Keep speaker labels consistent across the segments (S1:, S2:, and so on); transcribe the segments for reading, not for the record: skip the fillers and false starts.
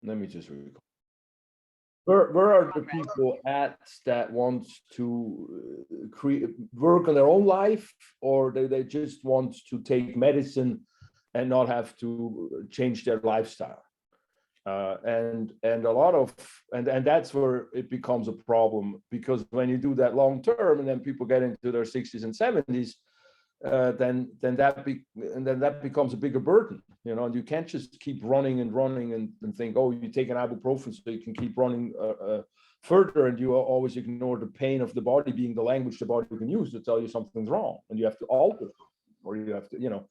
S1: let me just recall. Where are the people at that want to work on their own life, or they just want to take medicine and not have to change their lifestyle? And a lot of and that's where it becomes a problem, because when you do that long term and then people get into their 60s and 70s, then that becomes a bigger burden, you know. And you can't just keep running and think, oh, you take an ibuprofen so you can keep running further, and you always ignore the pain of the body being the language the body can use to tell you something's wrong, and you have to alter, or you have to, you know.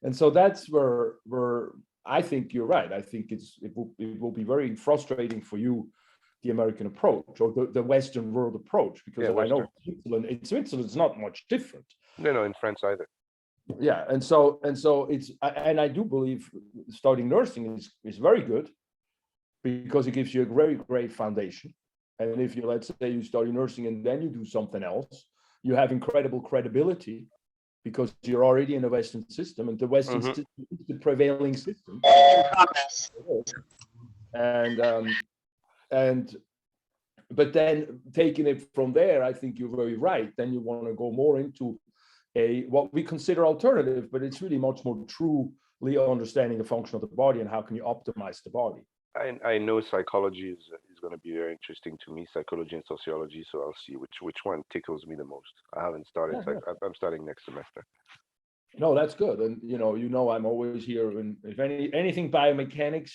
S1: And so that's where I think you're right. I think it will be very frustrating for you, the American approach, or the Western world approach, because I know in Switzerland it's not much different.
S2: No, in France either.
S1: Yeah, and so it's, and I do believe studying nursing is very good, because it gives you a very great foundation. And if you, let's say you study nursing and then you do something else, you have incredible credibility, because you're already in the Western system, and the Western system is the prevailing system. But then taking it from there, I think you're very right. Then you want to go more into what we consider alternative, but it's really much more truly understanding the function of the body and how can you optimize the body.
S2: I know psychology is going to be very interesting to me, psychology and sociology. So I'll see which one tickles me the most. I haven't started. I'm starting next semester.
S1: No, that's good. And you know, I'm always here. And if anything biomechanics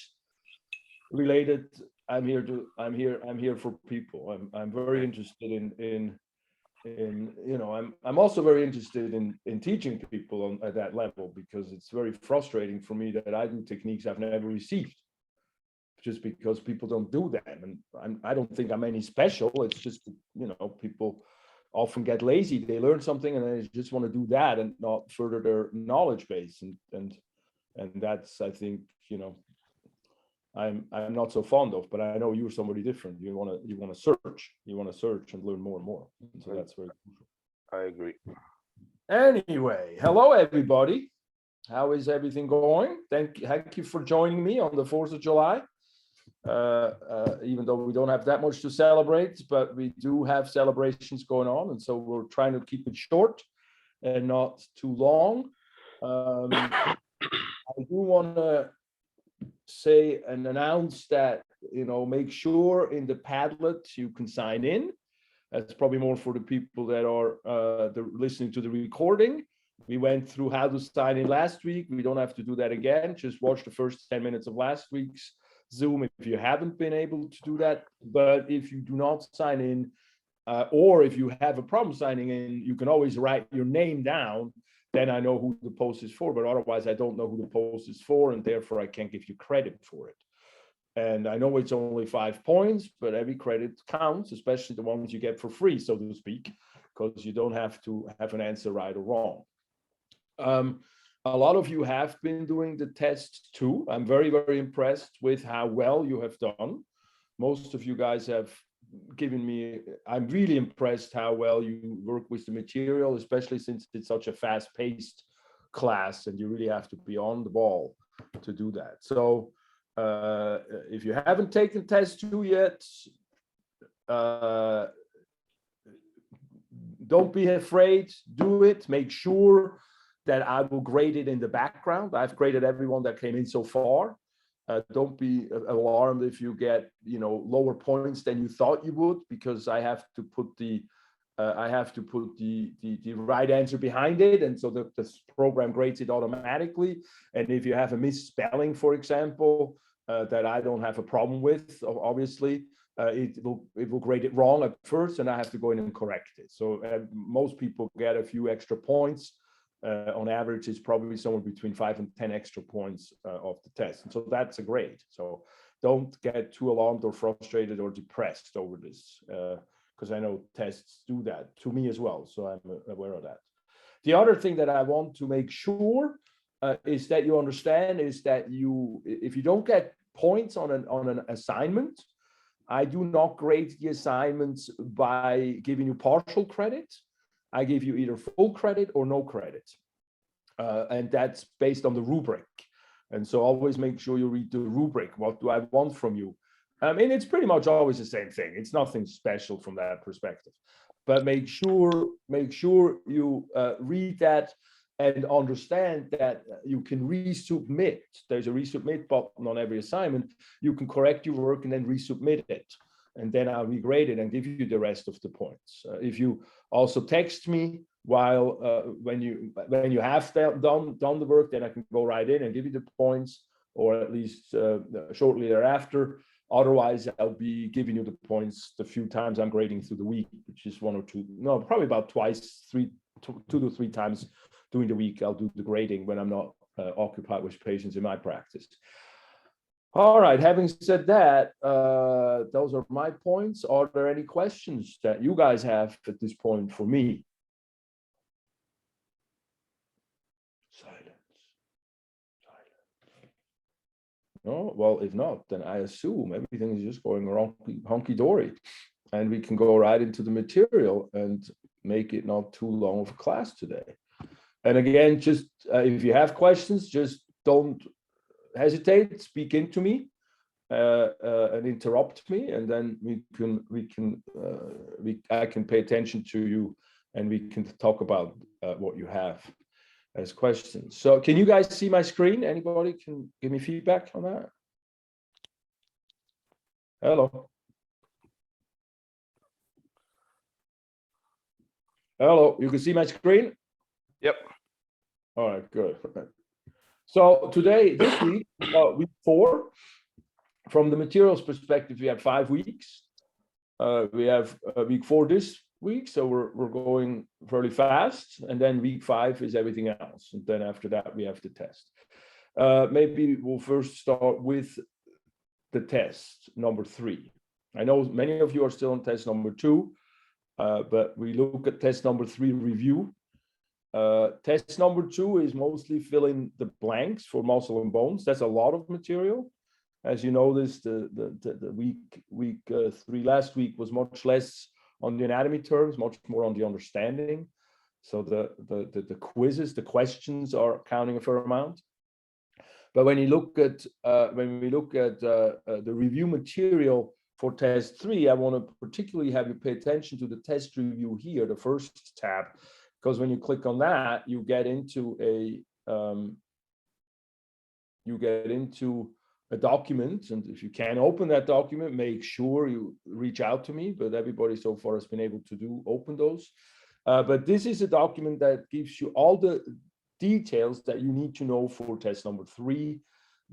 S1: related, I'm here for people. I'm very interested in you know, I'm also very interested in teaching people at that level, because it's very frustrating for me that I do techniques I've never received, just because people don't do them. And I don't think I'm any special. It's just, you know, people often get lazy. They learn something and they just want to do that and not further their knowledge base. And that's, I think, you know, I'm not so fond of, but I know you're somebody different. You want to search and learn more and more. And so that's very crucial.
S2: I agree.
S1: Anyway, hello everybody. How is everything going? Thank you for joining me on the 4th of July. Even though we don't have that much to celebrate, but we do have celebrations going on, and so we're trying to keep it short and not too long. I do want to say and announce that, you know, make sure in the Padlet you can sign in. That's probably more for the people that are listening to the recording. We went through how to sign in last week. We don't have to do that again. Just watch the first 10 minutes of last week's Zoom if you haven't been able to do that. But if you do not sign in, or if you have a problem signing in, you can always write your name down. Then I know who the post is for, but otherwise I don't know who the post is for, and therefore I can't give you credit for it. And I know it's only 5 points, but every credit counts, especially the ones you get for free, so to speak, because you don't have to have an answer right or wrong. A lot of you have been doing the tests too. I'm very, very impressed with how well you have done. Most of you guys have given me, I'm really impressed how well you work with the material, especially since it's such a fast-paced class and you really have to be on the ball to do that. So if you haven't taken test 2 yet, don't be afraid, do it. Make sure that I will grade it in the background. I've graded everyone that came in so far. Don't be alarmed if you get, you know, lower points than you thought you would, because I have to put the right answer behind it, and so the program grades it automatically. And if you have a misspelling, for example, that I don't have a problem with, obviously, it will grade it wrong at first, and I have to go in and correct it. So most people get a few extra points. On average, it's probably somewhere between 5 and 10 extra points of the test. And so that's a grade. So don't get too alarmed or frustrated or depressed over this, because I know tests do that to me as well. So I'm aware of that. The other thing that I want to make sure is that you understand is that if you don't get points on an assignment, I do not grade the assignments by giving you partial credit. I give you either full credit or no credit. And that's based on the rubric. And so always make sure you read the rubric. What do I want from you? I mean, it's pretty much always the same thing. It's nothing special from that perspective. But make sure you read that and understand that you can resubmit. There's a resubmit button on every assignment. You can correct your work and then resubmit it. And then I'll regrade it and give you the rest of the points. If you also text me while when you have done the work, then I can go right in and give you the points, or at least shortly thereafter. Otherwise, I'll be giving you the points the few times I'm grading through the week, which is one or two, no, probably about two to three times during the week. I'll do the grading when I'm not occupied with patients in my practice. All right, having said that, those are my points. Are there any questions that you guys have at this point for me? Silence. No, well, if not, then I assume everything is just going hunky-dory, and we can go right into the material and make it not too long of a class today. And again, just if you have questions, just don't hesitate, speak into me and interrupt me, and then I can pay attention to you, and we can talk about what you have as questions. So can you guys see my screen? Anybody can give me feedback on that? Hello. Hello, you can see my screen?
S2: Yep.
S1: All right, good. So today, this week, week 4, from the materials perspective, we have 5 weeks. We have week 4 this week, so we're going fairly fast, and then week 5 is everything else, and then after that we have the test. Maybe we'll first start with the test number 3. I know many of you are still on test number 2, but we look at test number 3 review. Test number 2 is mostly filling the blanks for muscle and bones. That's a lot of material. As you noticed, the week 3 last week was much less on the anatomy terms, much more on the understanding. So the quizzes, the questions are counting a fair amount. But when you look at the review material for test 3, I want to particularly have you pay attention to the test review here, the first tab, because when you click on that, you get into a document, and if you can't open that document, make sure you reach out to me. But everybody so far has been able to open those. But this is a document that gives you all the details that you need to know for test number 3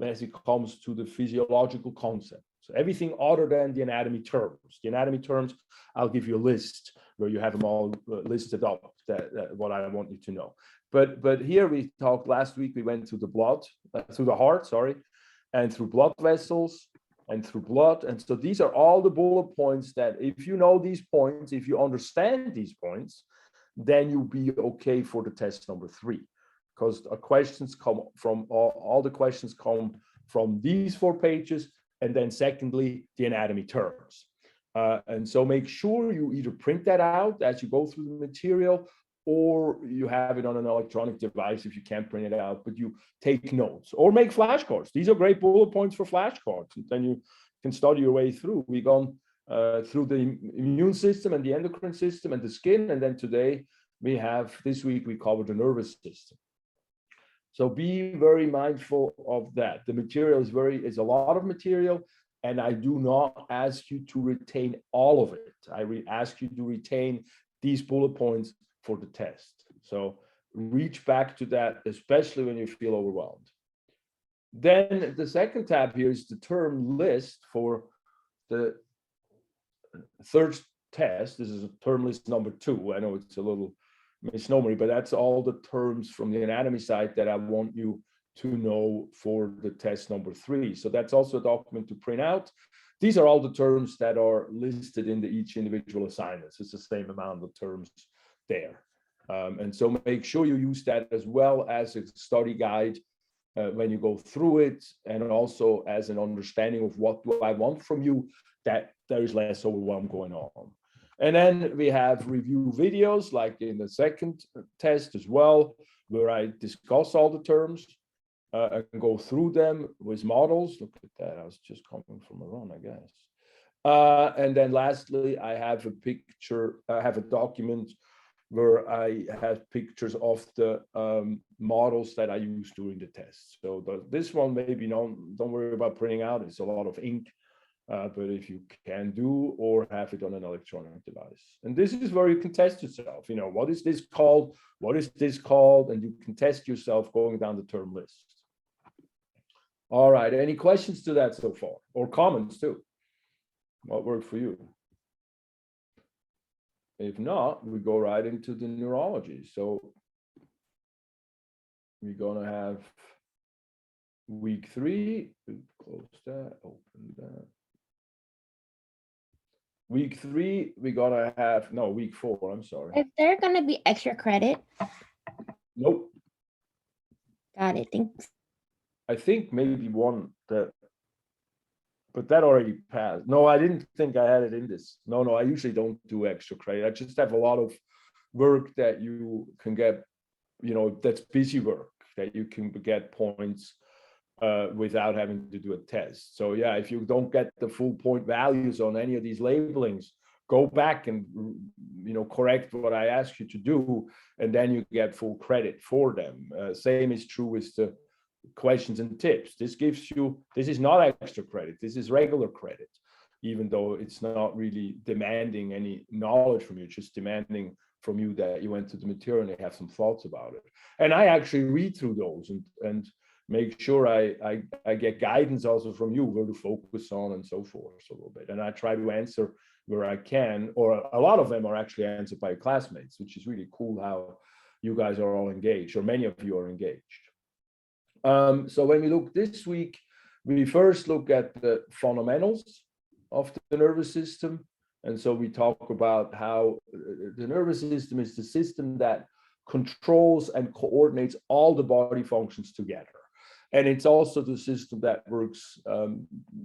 S1: as it comes to the physiological concept. So everything other than the anatomy terms. The anatomy terms, I'll give you a list where you have them all listed up, that what I want you to know. But here we talked last week, we went through the blood, through the heart, sorry, and through blood vessels and through blood. And so these are all the bullet points that if you know these points, if you understand these points, then you'll be okay for the test number 3. Because questions come from, all the questions come from these 4 pages, and then secondly, the anatomy terms. And so make sure you either print that out as you go through the material, or you have it on an electronic device if you can't print it out, but you take notes or make flashcards. These are great bullet points for flashcards. And then you can study your way through. We've gone through the immune system and the endocrine system and the skin. And then today this week we covered the nervous system. So be very mindful of that. The material is a lot of material, and I do not ask you to retain all of it. I ask you to retain these bullet points for the test. So reach back to that, especially when you feel overwhelmed. Then the second tab here is the term list for the third test. This is a term list number 2. I know it's a little misnomer, but that's all the terms from the anatomy side that I want you to know for the test number 3. So that's also a document to print out. These are all the terms that are listed in each individual assignment. It's the same amount of terms there. And so make sure you use that as well as a study guide when you go through it, and also as an understanding of what do I want from you, that there is less overwhelm going on. And then we have review videos like in the second test as well, where I discuss all the terms. and go through them with models. Look at that, I was just coming from a run, I guess. And then lastly, I have a picture, I have a document where I have pictures of the models that I use during the test. So this one, maybe don't worry about printing out, it's a lot of ink, but if you can do, or have it on an electronic device. And this is where you can test yourself, you know, what is this called? What is this called? And you can test yourself going down the term list. All right, any questions to that so far, or comments too? What worked for you? If not, we go right into the neurology. So we're gonna have week 3, close that, open that. Week 3, we're gonna have, no, week 4, I'm sorry.
S3: Is there gonna be extra credit?
S1: Nope.
S3: Got it, thanks.
S1: I think maybe one that, but that already passed. No, I didn't think I had it in this. No, I usually don't do extra credit. I just have a lot of work that you can get, you know, that's busy work that you can get points without having to do a test. So yeah, if you don't get the full point values on any of these labelings, go back and, you know, correct what I asked you to do, and then you get full credit for them. Same is true with the questions and tips. This gives you, this is not extra credit, this is regular credit, even though it's not really demanding any knowledge from you, just demanding from you that you went to the material and you have some thoughts about it. And I actually read through those and make sure I get guidance also from you, where to focus on and so forth, a little bit. And I try to answer where I can, or a lot of them are actually answered by classmates, which is really cool how you guys are all engaged, or many of you are engaged. So when we look this week, we first look at the fundamentals of the nervous system. And so we talk about how the nervous system is the system that controls and coordinates all the body functions together. And it's also the system that works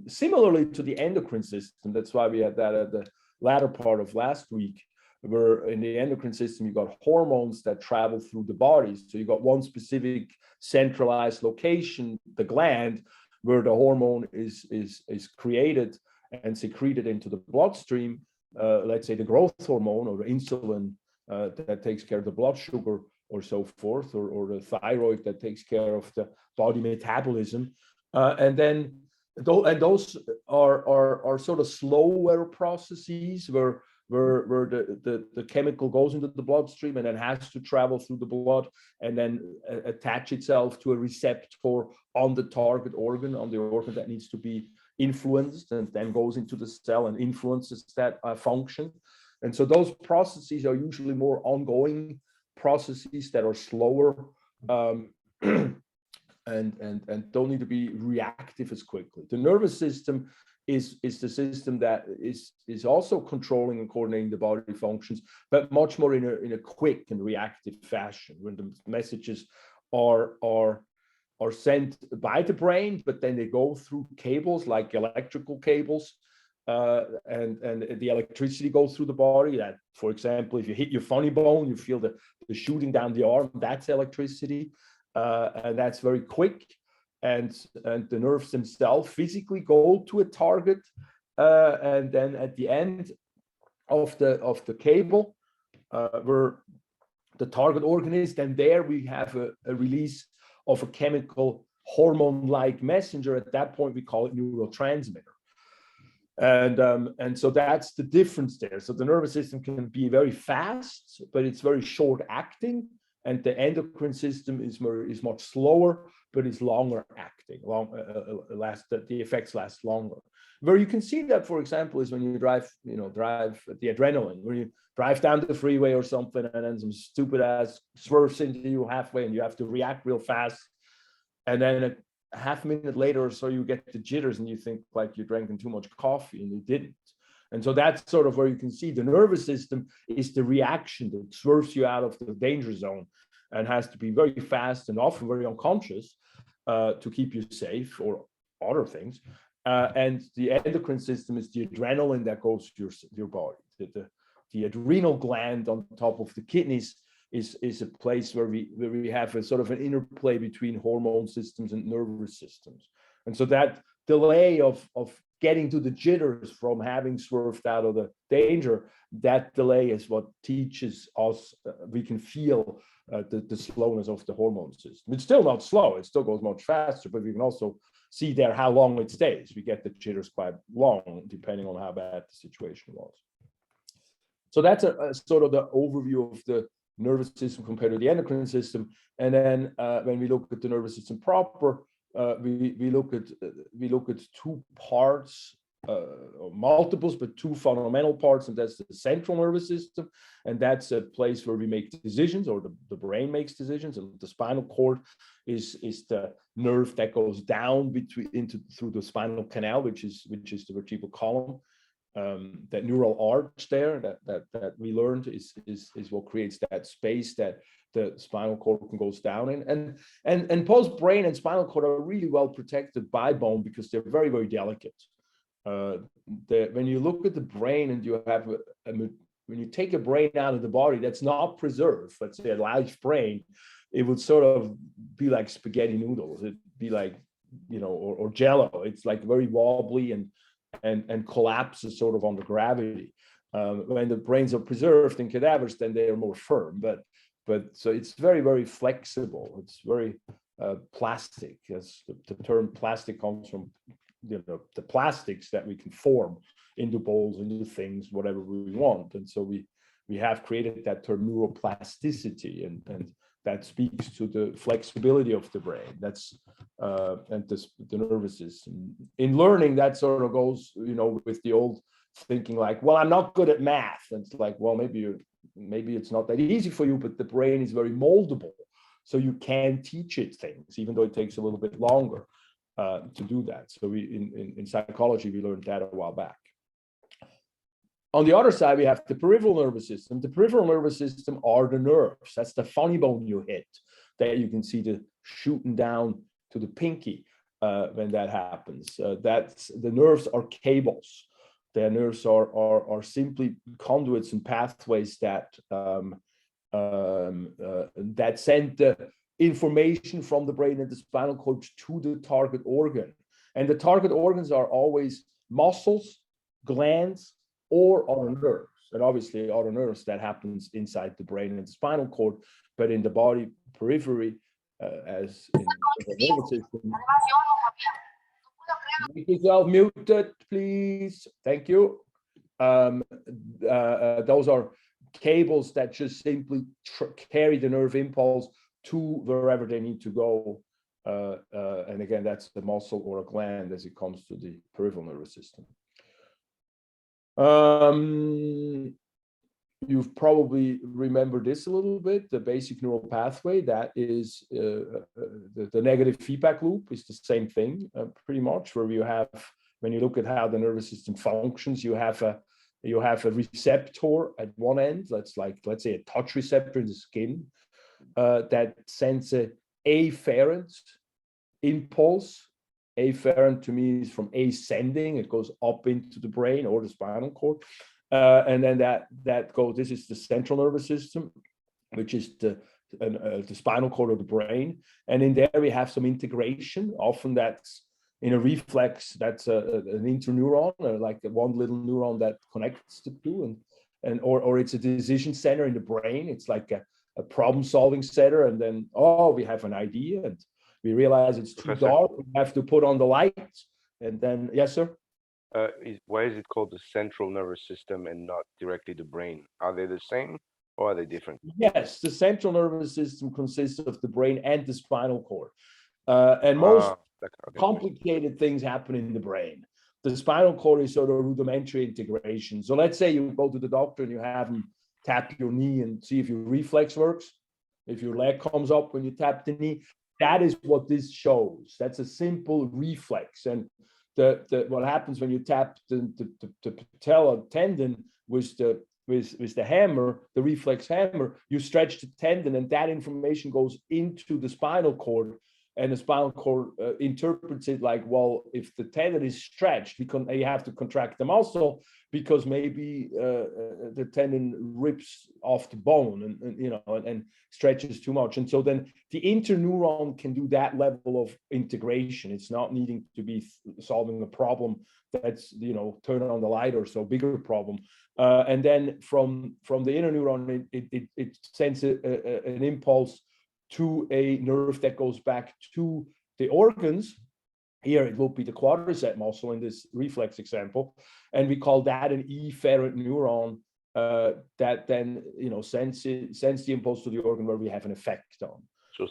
S1: similarly to the endocrine system. That's why we had that at the latter part of last week, where in the endocrine system, you got hormones that travel through the body. So you got one specific centralized location, the gland, where the hormone is created and secreted into the bloodstream. Let's say the growth hormone or insulin that takes care of the blood sugar or so forth, or the thyroid that takes care of the body metabolism. And then those are sort of slower processes where the chemical goes into the bloodstream and then has to travel through the blood and then attach itself to a receptor on the target organ, on the organ that needs to be influenced, and then goes into the cell and influences that function. And so those processes are usually more ongoing processes that are slower and don't need to be reactive as quickly. The nervous system is the system that is also controlling and coordinating the body functions, but much more in a quick and reactive fashion, when the messages are sent by the brain, but then they go through cables like electrical cables, and the electricity goes through the body. That, for example, if you hit your funny bone, you feel the shooting down the arm, that's electricity, and that's very quick. And the nerves themselves physically go to a target, and then at the end of the cable, where the target organ is, then there we have a release of a chemical hormone-like messenger. At that point, we call it neurotransmitter. And so that's the difference there. So the nervous system can be very fast, but it's very short acting, and the endocrine system is much slower, but it's longer acting. The effects last longer. Where you can see that, for example, is when you drive the adrenaline, when you drive down the freeway or something, and then some stupid ass swerves into you halfway, and you have to react real fast, and then a half minute later or so, you get the jitters, and you think like you're drinking too much coffee, and you didn't. And so that's sort of where you can see the nervous system is the reaction that swerves you out of the danger zone, and has to be very fast and often very unconscious to keep you safe, or other things. And the endocrine system is the adrenaline that goes to your body. The adrenal gland on top of the kidneys is a place where we have a sort of an interplay between hormone systems and nervous systems. And so that delay of getting to the jitters from having swerved out of the danger, that delay is what teaches us, we can feel the slowness of the hormone system. It's still not slow, it still goes much faster, but we can also see there how long it stays. We get the jitters quite long, depending on how bad the situation was. So that's a sort of the overview of the nervous system compared to the endocrine system. And then when we look at the nervous system proper, we look at two parts, or multiples, but two fundamental parts, and that's the central nervous system, and that's a place where we make decisions, or the brain makes decisions, and the spinal cord is the nerve that goes down through the spinal canal, which is the vertebral column. That neural arch there that we learned is what creates that space that the spinal cord goes down in. And both brain and spinal cord are really well protected by bone because they're very, very delicate. When you look at the brain and you have when you take a brain out of the body that's not preserved, let's say a live brain, it would sort of be like spaghetti noodles. It'd be like, or jello. It's like very wobbly and collapses sort of under gravity. When the brains are preserved in cadavers, then they are more firm. But so it's very, very flexible. It's very plastic. As the term plastic comes from the plastics that we can form into bowls, into things, whatever we want. And so we have created that term neuroplasticity, and that speaks to the flexibility of the brain. That's and the nervous system. In learning, that sort of goes, with the old thinking, like, well, I'm not good at math. And it's like, well, maybe it's not that easy for you, but the brain is very moldable, so you can teach it things, even though it takes a little bit longer to do that. So in psychology, we learned that a while back. On the other side, we have the peripheral nervous system. The peripheral nervous system are the nerves. That's the funny bone you hit, that you can see the shooting down to the pinky when that happens. That's the nerves are cables. The nerves are simply conduits and pathways that send the information from the brain and the spinal cord to the target organ. And the target organs are always muscles, glands, or other nerves. And obviously other nerves, that happens inside the brain and the spinal cord, but in the body periphery, as in the nervous system. Make yourself muted, please. Thank you. Those are cables that just simply carry the nerve impulse to wherever they need to go. And again, that's the muscle or a gland as it comes to the peripheral nervous system. You've probably remembered this a little bit. The basic neural pathway, that is the negative feedback loop, is the same thing pretty much, where you have, when you look at how the nervous system functions, you have a receptor at one end. Let's say a touch receptor in the skin that sends a afferent impulse. Afferent to me is from ascending. It goes up into the brain or the spinal cord. And then that goes, this is the central nervous system, which is the spinal cord of the brain. And in there we have some integration. Often that's in a reflex, that's an interneuron, like one little neuron that connects the two, or it's a decision center in the brain. It's like a problem-solving center. And then, we have an idea and we realize it's too dark. We have to put on the light. And then, yes, sir?
S2: Why is it called the central nervous system and not directly the brain? Are they the same or are they different?
S1: Yes, the central nervous system consists of the brain and the spinal cord. And most complicated things happen in the brain. The spinal cord is sort of rudimentary integration. So let's say you go to the doctor and you have him tap your knee and see if your reflex works. If your leg comes up when you tap the knee, that is what this shows. That's a simple reflex. And what happens when you tap the patella tendon with the hammer, the reflex hammer, you stretch the tendon, and that information goes into the spinal cord, and the spinal cord interprets it like, well, if the tendon is stretched, you have to contract the muscle because maybe the tendon rips off the bone and stretches too much. And so then the interneuron can do that level of integration. It's not needing to be solving a problem that's, turn on the light or so, bigger problem. And then from the inner neuron, it sends an impulse to a nerve that goes back to the organs. Here it will be the quadricep muscle in this reflex example, and we call that an efferent neuron that then sends the impulse to the organ where we have an effect on.
S2: So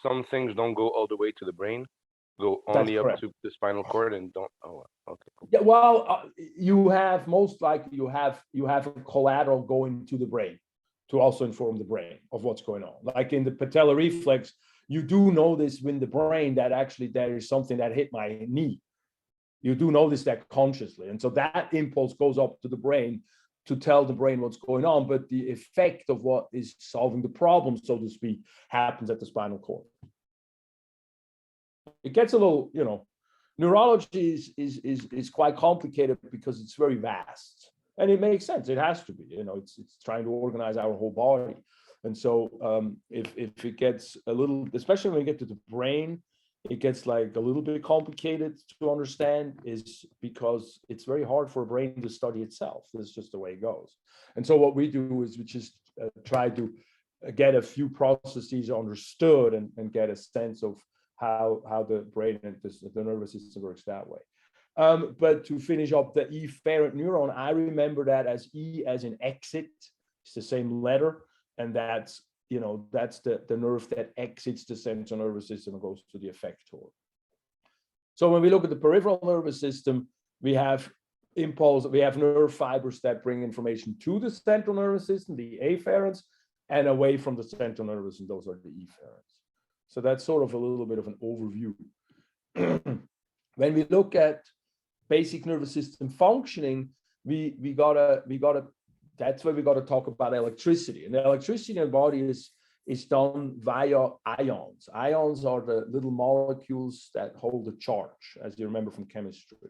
S2: some things don't go all the way to the brain, go only up to the spinal cord and don't. Oh, okay.
S1: Yeah, well, you have most likely you have a collateral going to the brain to also inform the brain of what's going on. Like in the patellar reflex, you do notice in the brain that actually there is something that hit my knee. You do notice that consciously. And so that impulse goes up to the brain to tell the brain what's going on. But the effect of what is solving the problem, so to speak, happens at the spinal cord. It gets a little, neurology is quite complicated because it's very vast. And it makes sense. It has to be, it's trying to organize our whole body. And so if it gets a little, especially when we get to the brain, it gets like a little bit complicated to understand, is because it's very hard for a brain to study itself. That's just the way it goes. And so what we do is we just try to get a few processes understood and get a sense of how the brain and the nervous system works that way. But to finish up the efferent neuron, I remember that as E as in exit. It's the same letter, and that's the nerve that exits the central nervous system and goes to the effector. So when we look at the peripheral nervous system, we have nerve fibers that bring information to the central nervous system, the afferents, and away from the central nervous, and those are the efferents. So that's sort of a little bit of an overview. When we look at basic nervous system functioning, we gotta that's where we gotta talk about electricity. And the electricity in the body is done via ions. Ions are the little molecules that hold a charge, as you remember from chemistry.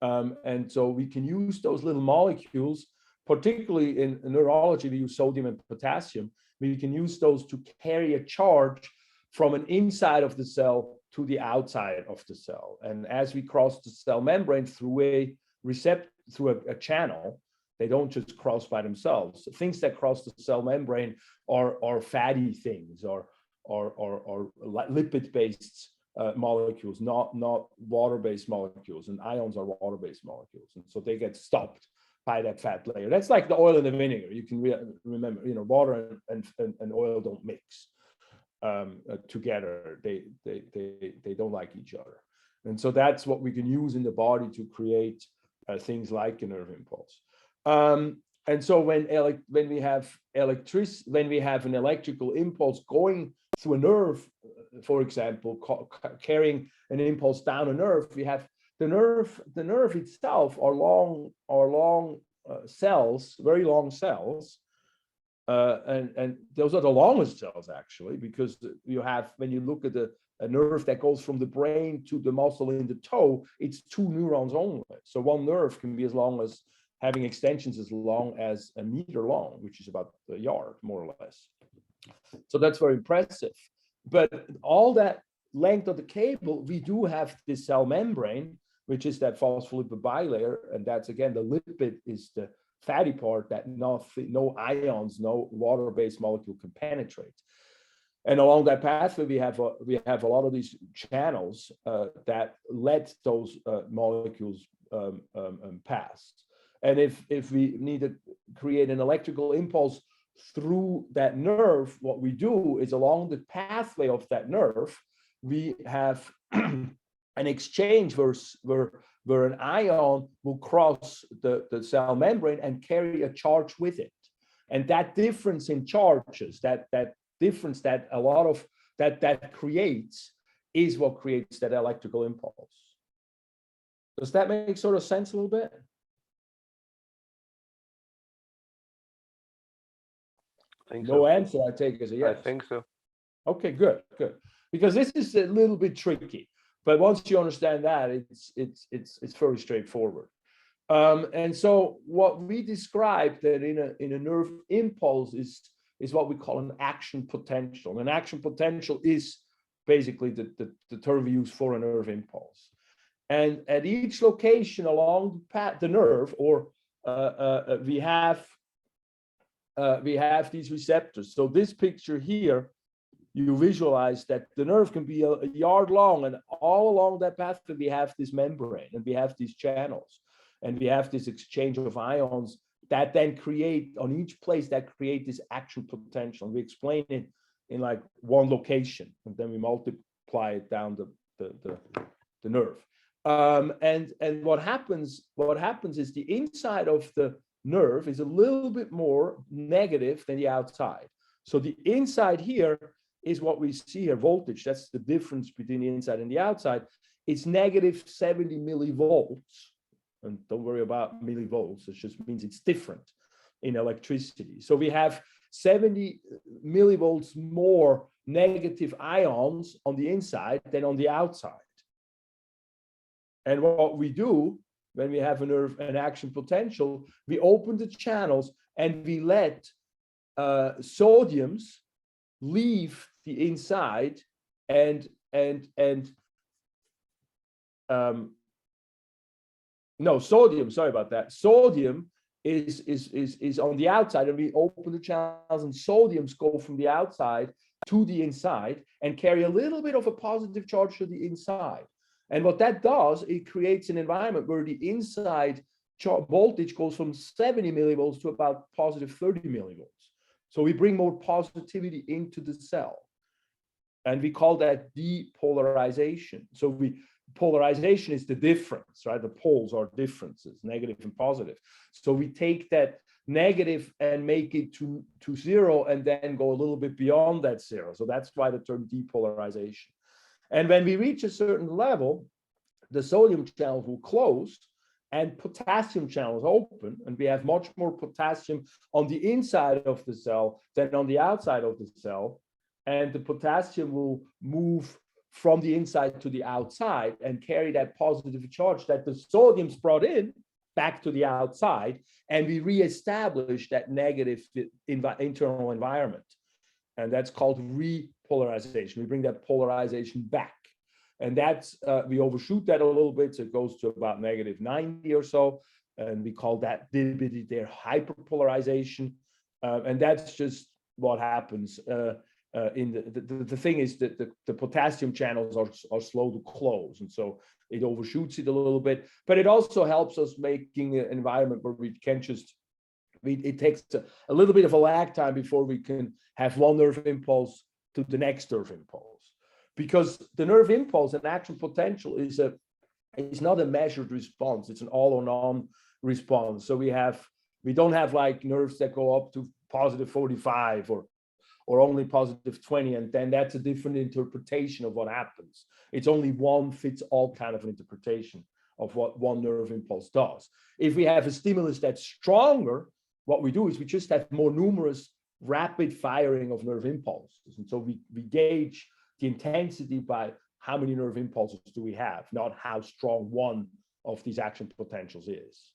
S1: And so we can use those little molecules, particularly in neurology, we use sodium and potassium. We can use those to carry a charge from an inside of the cell to the outside of the cell. And as we cross the cell membrane through a channel, they don't just cross by themselves. Things that cross the cell membrane are fatty things or lipid-based molecules, not water-based molecules. And ions are water-based molecules. And so they get stopped by that fat layer. That's like the oil and the vinegar. You can remember, water and oil don't mix together. They don't like each other. And so that's what we can use in the body to create things like a nerve impulse. And so when we have an electrical impulse going through a nerve, for example, carrying an impulse down a nerve, we have the nerve itself are long cells, very long cells. And those are the longest cells actually, because when you look at a nerve that goes from the brain to the muscle in the toe, it's 2 neurons only. So one nerve can be having extensions as long as a meter long, which is about a yard, more or less. So that's very impressive. But all that length of the cable, we do have this cell membrane, which is that phospholipid bilayer, and that's again the lipid is the fatty part that no ions, no water-based molecule can penetrate. And along that pathway, we have a lot of these channels that let those molecules pass. And if we need to create an electrical impulse through that nerve, what we do is along the pathway of that nerve, we have an exchange where an ion will cross the cell membrane and carry a charge with it. And that difference in charges, that difference that a lot of that creates is what creates that electrical impulse. Does that make sort of sense a little bit?
S2: I think
S1: No
S2: so.
S1: answer, I take as a yes.
S2: I think so.
S1: Okay, good. because this is a little bit tricky. But once you understand that, it's very straightforward. And so what we described that in a nerve impulse is what we call an action potential. An action potential is basically the term we use for a nerve impulse. And at each location along the nerve, or we have these receptors. So this picture here, you visualize that the nerve can be a yard long, and all along that pathway we have this membrane, and we have these channels, and we have this exchange of ions that then create, on each place, that create this action potential. And we explain it in like one location, and then we multiply it down the nerve. And what happens is the inside of the nerve is a little bit more negative than the outside. So the inside here is what we see here, voltage. That's the difference between the inside and the outside. It's negative 70 millivolts. And don't worry about millivolts. It just means it's different in electricity. So we have 70 millivolts more negative ions on the inside than on the outside. And what we do when we have an action potential, we open the channels and we let sodiums leave the inside no, sodium, sorry about that. Sodium is on the outside, and we open the channels, and sodiums go from the outside to the inside and carry a little bit of a positive charge to the inside. And what that does, it creates an environment where the inside voltage goes from 70 millivolts to about positive 30 millivolts. So we bring more positivity into the cell. And we call that depolarization. So polarization is the difference, right? The poles are differences, negative and positive. So we take that negative and make it to zero, and then go a little bit beyond that zero. So that's why the term depolarization. And when we reach a certain level, the sodium channels will close and potassium channels open, and we have much more potassium on the inside of the cell than on the outside of the cell. And the potassium will move from the inside to the outside and carry that positive charge that the sodium's brought in back to the outside, and we reestablish that negative internal environment. And that's called repolarization. We bring that polarization back. And that's, we overshoot that a little bit, so it goes to about negative 90 or so, and we call that there hyperpolarization. And that's just what happens. The thing is that the potassium channels are slow to close, and so it overshoots it a little bit. But it also helps us making an environment where we can just, it takes a little bit of a lag time before we can have one nerve impulse to the next nerve impulse, because the nerve impulse and action potential is not a measured response; it's an all or none response. So we don't have like nerves that go up to positive 45 or only positive 20, and then that's a different interpretation of what happens. It's only one fits all kind of an interpretation of what one nerve impulse does. If we have a stimulus that's stronger, what we do is we just have more numerous rapid firing of nerve impulses. And so we gauge the intensity by how many nerve impulses do we have, not how strong one of these action potentials is.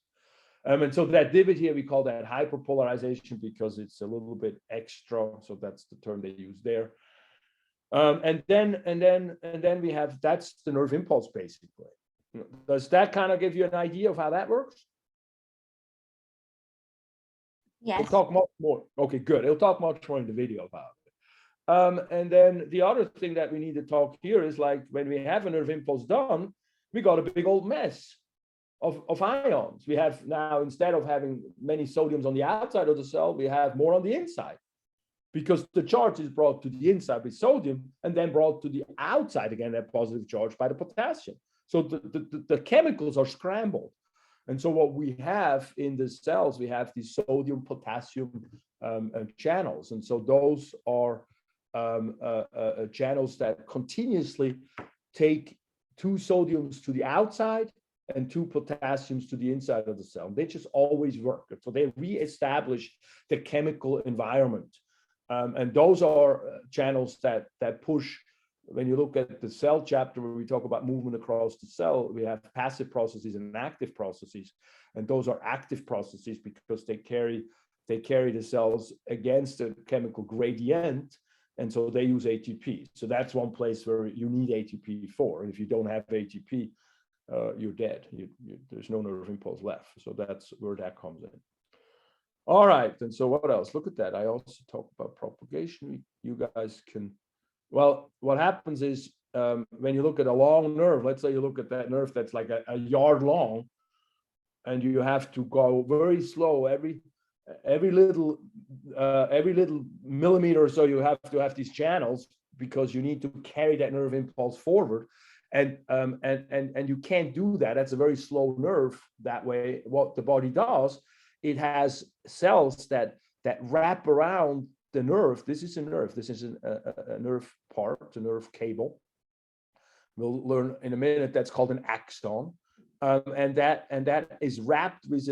S1: And so that divot here, we call that hyperpolarization because it's a little bit extra. So that's the term they use there. And then we have, that's the nerve impulse basically. Does that kind of give you an idea of how that works?
S3: Yes.
S1: We'll talk much more. Okay, good. He'll talk much more in the video about it. And then the other thing that we need to talk here is like when we have a nerve impulse done, we got a big old mess of ions. We have now, instead of having many sodiums on the outside of the cell, we have more on the inside, because the charge is brought to the inside with sodium and then brought to the outside again, that positive charge by the potassium. So the chemicals are scrambled. And so what we have in the cells, we have these sodium potassium channels. And so those are channels that continuously take 2 sodiums to the outside and 2 potassiums to the inside of the cell. They just always work. So they reestablish the chemical environment. And those are channels that push when you look at the cell chapter where we talk about movement across the cell, we have passive processes and active processes. And those are active processes because they carry the cells against the chemical gradient. And so they use ATP. So that's one place where you need ATP for. If you don't have ATP, you're dead. There's no nerve impulse left. So that's where that comes in. All right. And so what else? Look at that. I also talk about propagation. You guys can, well, what happens is when you look at a long nerve, let's say you look at that nerve that's like a yard long, and you have to go very slow every little millimeter or so. You have to have these channels because you need to carry that nerve impulse forward, and you can't do that. That's a very slow nerve that way. What the body does, it has cells that wrap around the nerve. This is a nerve. This is a nerve part, a nerve cable. We'll learn in a minute that's called an axon. And that is wrapped with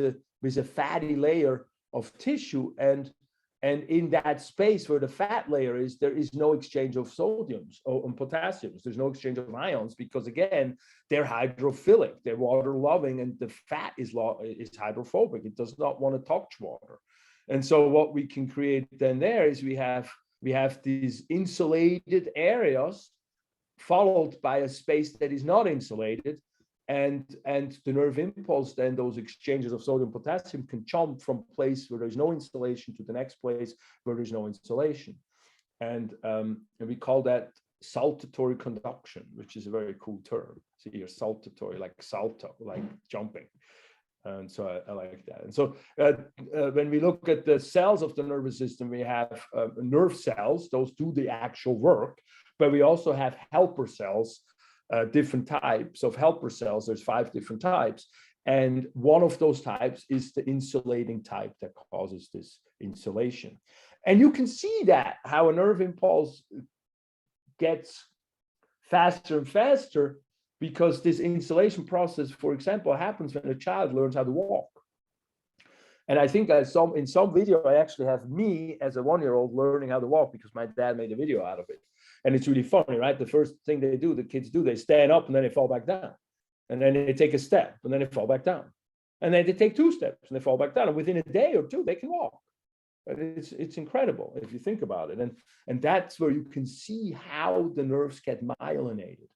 S1: a fatty layer of tissue, and in that space where the fat layer is, there is no exchange of sodiums or potassiums. There's no exchange of ions because again, they're hydrophilic, they're water loving, and the fat is hydrophobic. It does not want to touch water. And so what we can create then there is we have these insulated areas followed by a space that is not insulated. And the nerve impulse, then those exchanges of sodium potassium can jump from place where there's no insulation to the next place where there's no insulation. And we call that saltatory conduction, which is a very cool term. See here, saltatory, like salto, like jumping. And so I like that. And so when we look at the cells of the nervous system, we have nerve cells, those do the actual work, but we also have helper cells. Different types of helper cells. There's 5 different types. And one of those types is the insulating type that causes this insulation. And you can see that how a nerve impulse gets faster and faster because this insulation process, for example, happens when a child learns how to walk. And I think in some video, I actually have me as a 1-year-old learning how to walk because my dad made a video out of it. And it's really funny, right? The first thing the kids do, they stand up and then they fall back down. And then they take a step and then they fall back down. And then they take 2 steps and they fall back down. And within a day or 2, they can walk. It's incredible if you think about it. And that's where you can see how the nerves get myelinated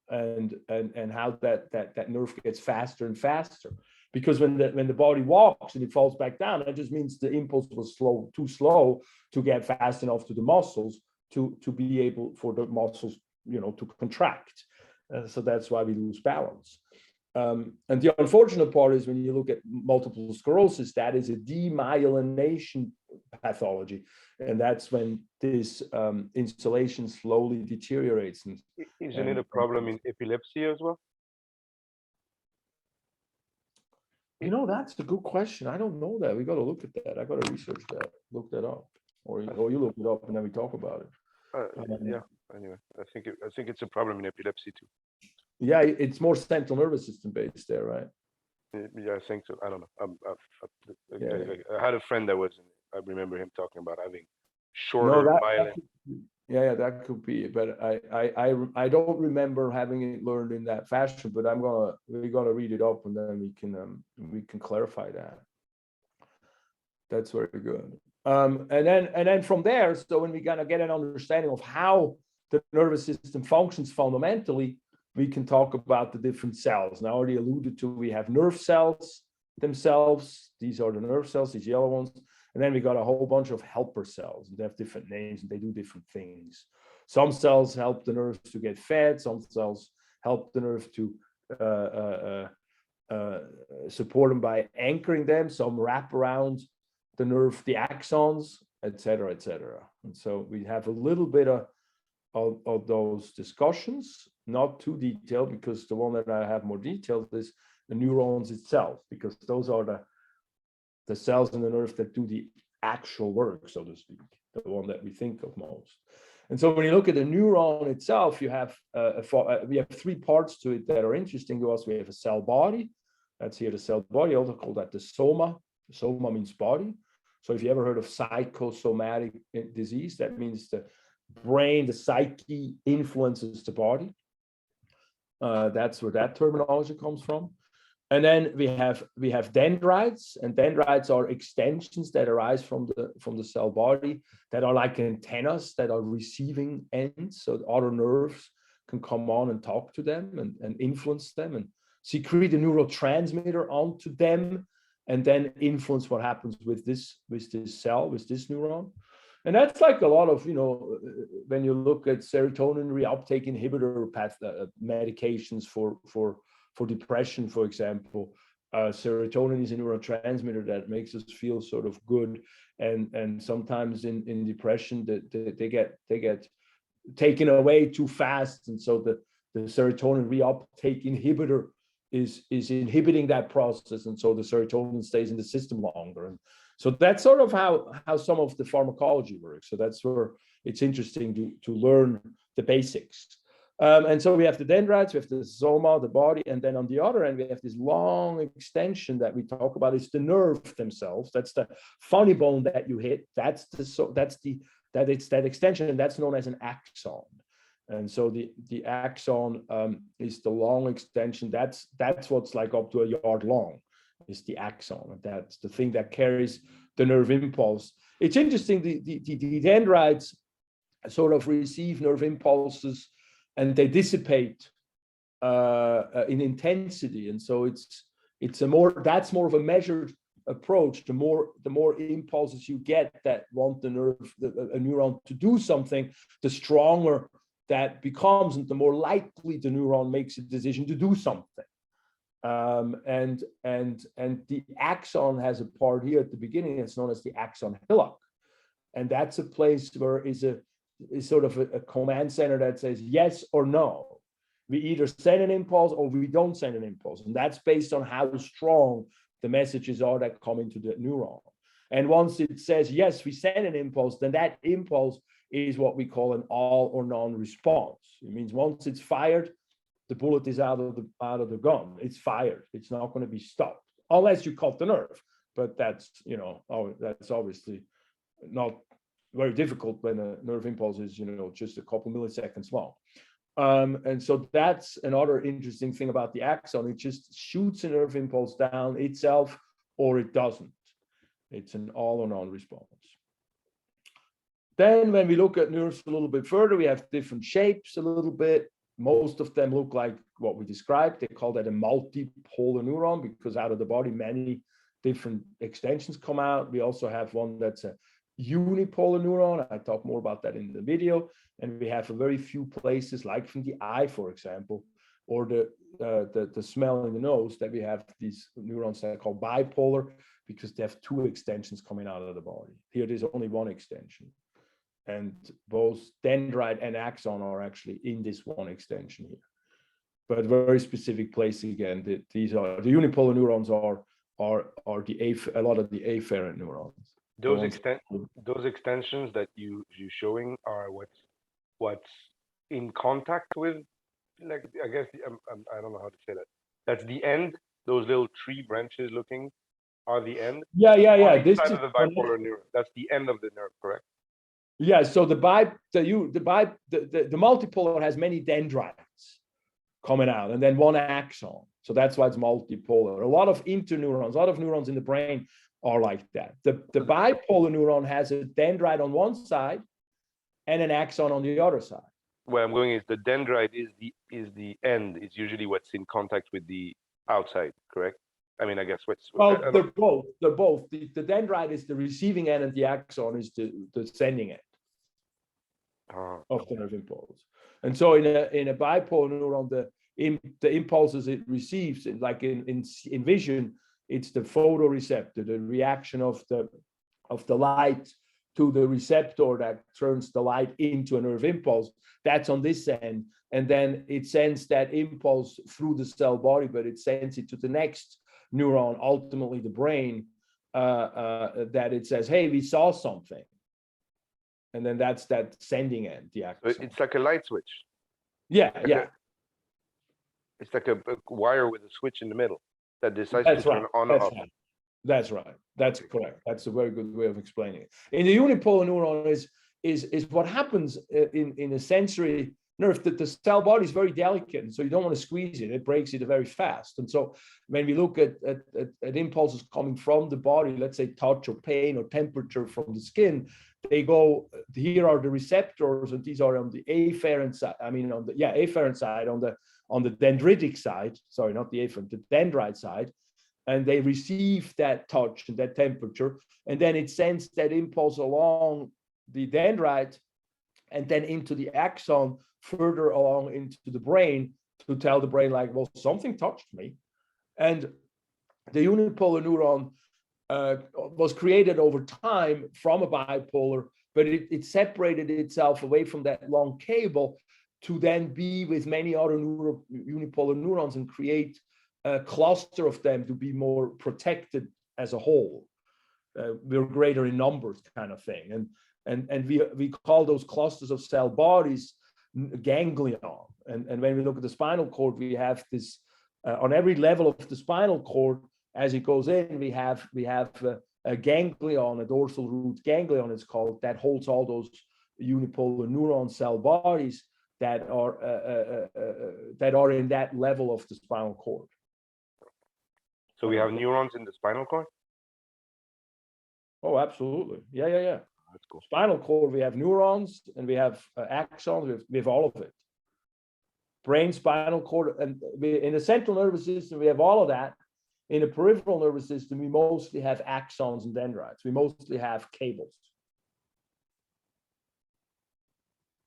S1: and how that nerve gets faster and faster. Because when the body walks and it falls back down, that just means the impulse was too slow to get fast enough to the muscles to be able for the muscles, to contract. So that's why we lose balance. And the unfortunate part is when you look at multiple sclerosis, that is a demyelination pathology. And that's when this insulation slowly deteriorates.
S2: Isn't it a problem in epilepsy as well?
S1: That's a good question. I don't know that. We got to look at that. I got to research that, look that up. Or you look it up and then we talk about it.
S2: Yeah. Anyway, I think it's a problem in epilepsy too.
S1: Yeah, it's more central nervous system based there, right?
S2: Yeah, I think so. I don't know. I had a friend that was. I remember him talking about having shorter myelin.
S1: Yeah, that could be. But I don't remember having it learned in that fashion. But we're gonna read it up and then we can clarify that. That's very good. And then from there, so when we gonna get an understanding of how the nervous system functions fundamentally, we can talk about the different cells. And I already alluded to, we have nerve cells themselves. These are the nerve cells, these yellow ones. And then we got a whole bunch of helper cells. They have different names and they do different things. Some cells help the nerves to get fed. Some cells help the nerve to support them by anchoring them. Some wrap around the nerve, the axons, et cetera, et cetera. And so we have a little bit of those discussions, not too detailed, because the one that I have more detailed is the neurons itself, because those are the cells in the nerve that do the actual work, so to speak, the one that we think of most. And so when you look at the neuron itself, we have 3 parts to it that are interesting to us. We have a cell body. That's here the cell body. I also call that the soma. Soma means body. So if you ever heard of psychosomatic disease, that means brain, the psyche influences the body. That's where that terminology comes from. And then we have dendrites, and dendrites are extensions that arise from the cell body that are like antennas that are receiving ends, so other nerves can come on and talk to them and influence them and secrete a neurotransmitter onto them, and then influence what happens with this cell, with this neuron. And that's like a lot of, when you look at serotonin reuptake inhibitor medications for depression, for example, serotonin is a neurotransmitter that makes us feel sort of good. And sometimes in depression, they get taken away too fast. And so the serotonin reuptake inhibitor is inhibiting that process. And so the serotonin stays in the system longer. And so that's sort of how some of the pharmacology works. So that's where it's interesting to learn the basics. And so we have the dendrites, we have the soma, the body, and then on the other end, we have this long extension that we talk about. It's the nerve themselves. That's the funny bone that you hit. That's that extension, and that's known as an axon. And so the axon is the long extension. That's what's like up to a yard long, is the axon. That's the thing that carries the nerve impulse. It's interesting, the dendrites sort of receive nerve impulses and they dissipate in intensity. And so that's more of a measured approach. The more impulses you get that want a neuron to do something, the stronger that becomes, and the more likely the neuron makes a decision to do something. And the axon has a part here at the beginning. It's known as the Axon Hillock, and that's a place where is sort of a command center that says yes or no. We either send an impulse or we don't send an impulse, and that's based on how strong the messages are that come into the neuron. And once it says yes, we send an impulse, then that impulse is what we call an all or none response. It means once it's fired, the bullet is out of the gun. It's fired. It's not going to be stopped unless you cut the nerve. But that's that's obviously not very difficult when a nerve impulse is just a couple milliseconds long. And so that's another interesting thing about the axon. It just shoots a nerve impulse down itself, or it doesn't. It's an all or none response. Then when we look at nerves a little bit further, we have different shapes a little bit. Most of them look like what we described. They call that a multipolar neuron because out of the body, many different extensions come out. We also have one that's a unipolar neuron. I talk more about that in the video. And we have a very few places, like from the eye, for example, or the smell in the nose, that we have these neurons that are called bipolar because they have two extensions coming out of the body. Here, there's only one extension. And both dendrite and axon are actually in this one extension here. But very specific place again. These are the unipolar neurons are a lot of the afferent neurons.
S2: Those extensions that you're showing are what's in contact with, like, I guess I don't know how to say that. That's the end. Those little tree branches looking are the end.
S1: Yeah.
S2: This is the bipolar neuron. That's the end of the nerve, correct?
S1: Yeah. So the multipolar has many dendrites coming out, and then one axon. So that's why it's multipolar. A lot of interneurons, a lot of neurons in the brain are like that. The bipolar neuron has a dendrite on one side and an axon on the other side.
S2: Where I'm going is the dendrite is the end. It's usually what's in contact with the outside, correct? I mean, I guess
S1: they're both. The dendrite is the receiving end, and the axon is the sending end of the nerve impulse. And so in a bipolar neuron, the impulses it receives, like in vision, it's the photoreceptor, the reaction of the light to the receptor that turns the light into a nerve impulse. That's on this end. And then it sends that impulse through the cell body, but it sends it to the next neuron, ultimately the brain, that it says, hey, we saw something. And then that's that sending end, the axon.
S2: It's like a light switch.
S1: Yeah.
S2: It's like a wire with a switch in the middle that decides to turn on or off.
S1: That's right. That's correct. That's a very good way of explaining it. In the unipolar neuron is what happens in a sensory nerve, that the cell body is very delicate, and so you don't want to squeeze it. It breaks it very fast. And so when we look at impulses coming from the body, let's say touch or pain or temperature from the skin, they go, here are the receptors, and these are on the afferent side. I mean, on the afferent side, on the dendritic side, sorry, not the afferent, the dendrite side, and they receive that touch and that temperature, and then it sends that impulse along the dendrite and then into the axon, further along into the brain, to tell the brain, like, well, something touched me. And the unipolar neuron was created over time from a bipolar, but it separated itself away from that long cable to then be with many other unipolar neurons and create a cluster of them to be more protected as a whole. We're greater in numbers, kind of thing. And we call those clusters of cell bodies ganglion. And when we look at the spinal cord, we have this on every level of the spinal cord. As it goes in, we have a ganglion, a dorsal root ganglion, it's called, that holds all those unipolar neuron cell bodies that are in that level of the spinal cord.
S2: So we have neurons in the spinal cord?
S1: Oh, absolutely. Yeah.
S2: That's cool.
S1: Spinal cord, we have neurons and we have axons, we have all of it. Brain, spinal cord, and in the central nervous system, we have all of that. In the peripheral nervous system, we mostly have axons and dendrites. We mostly have cables.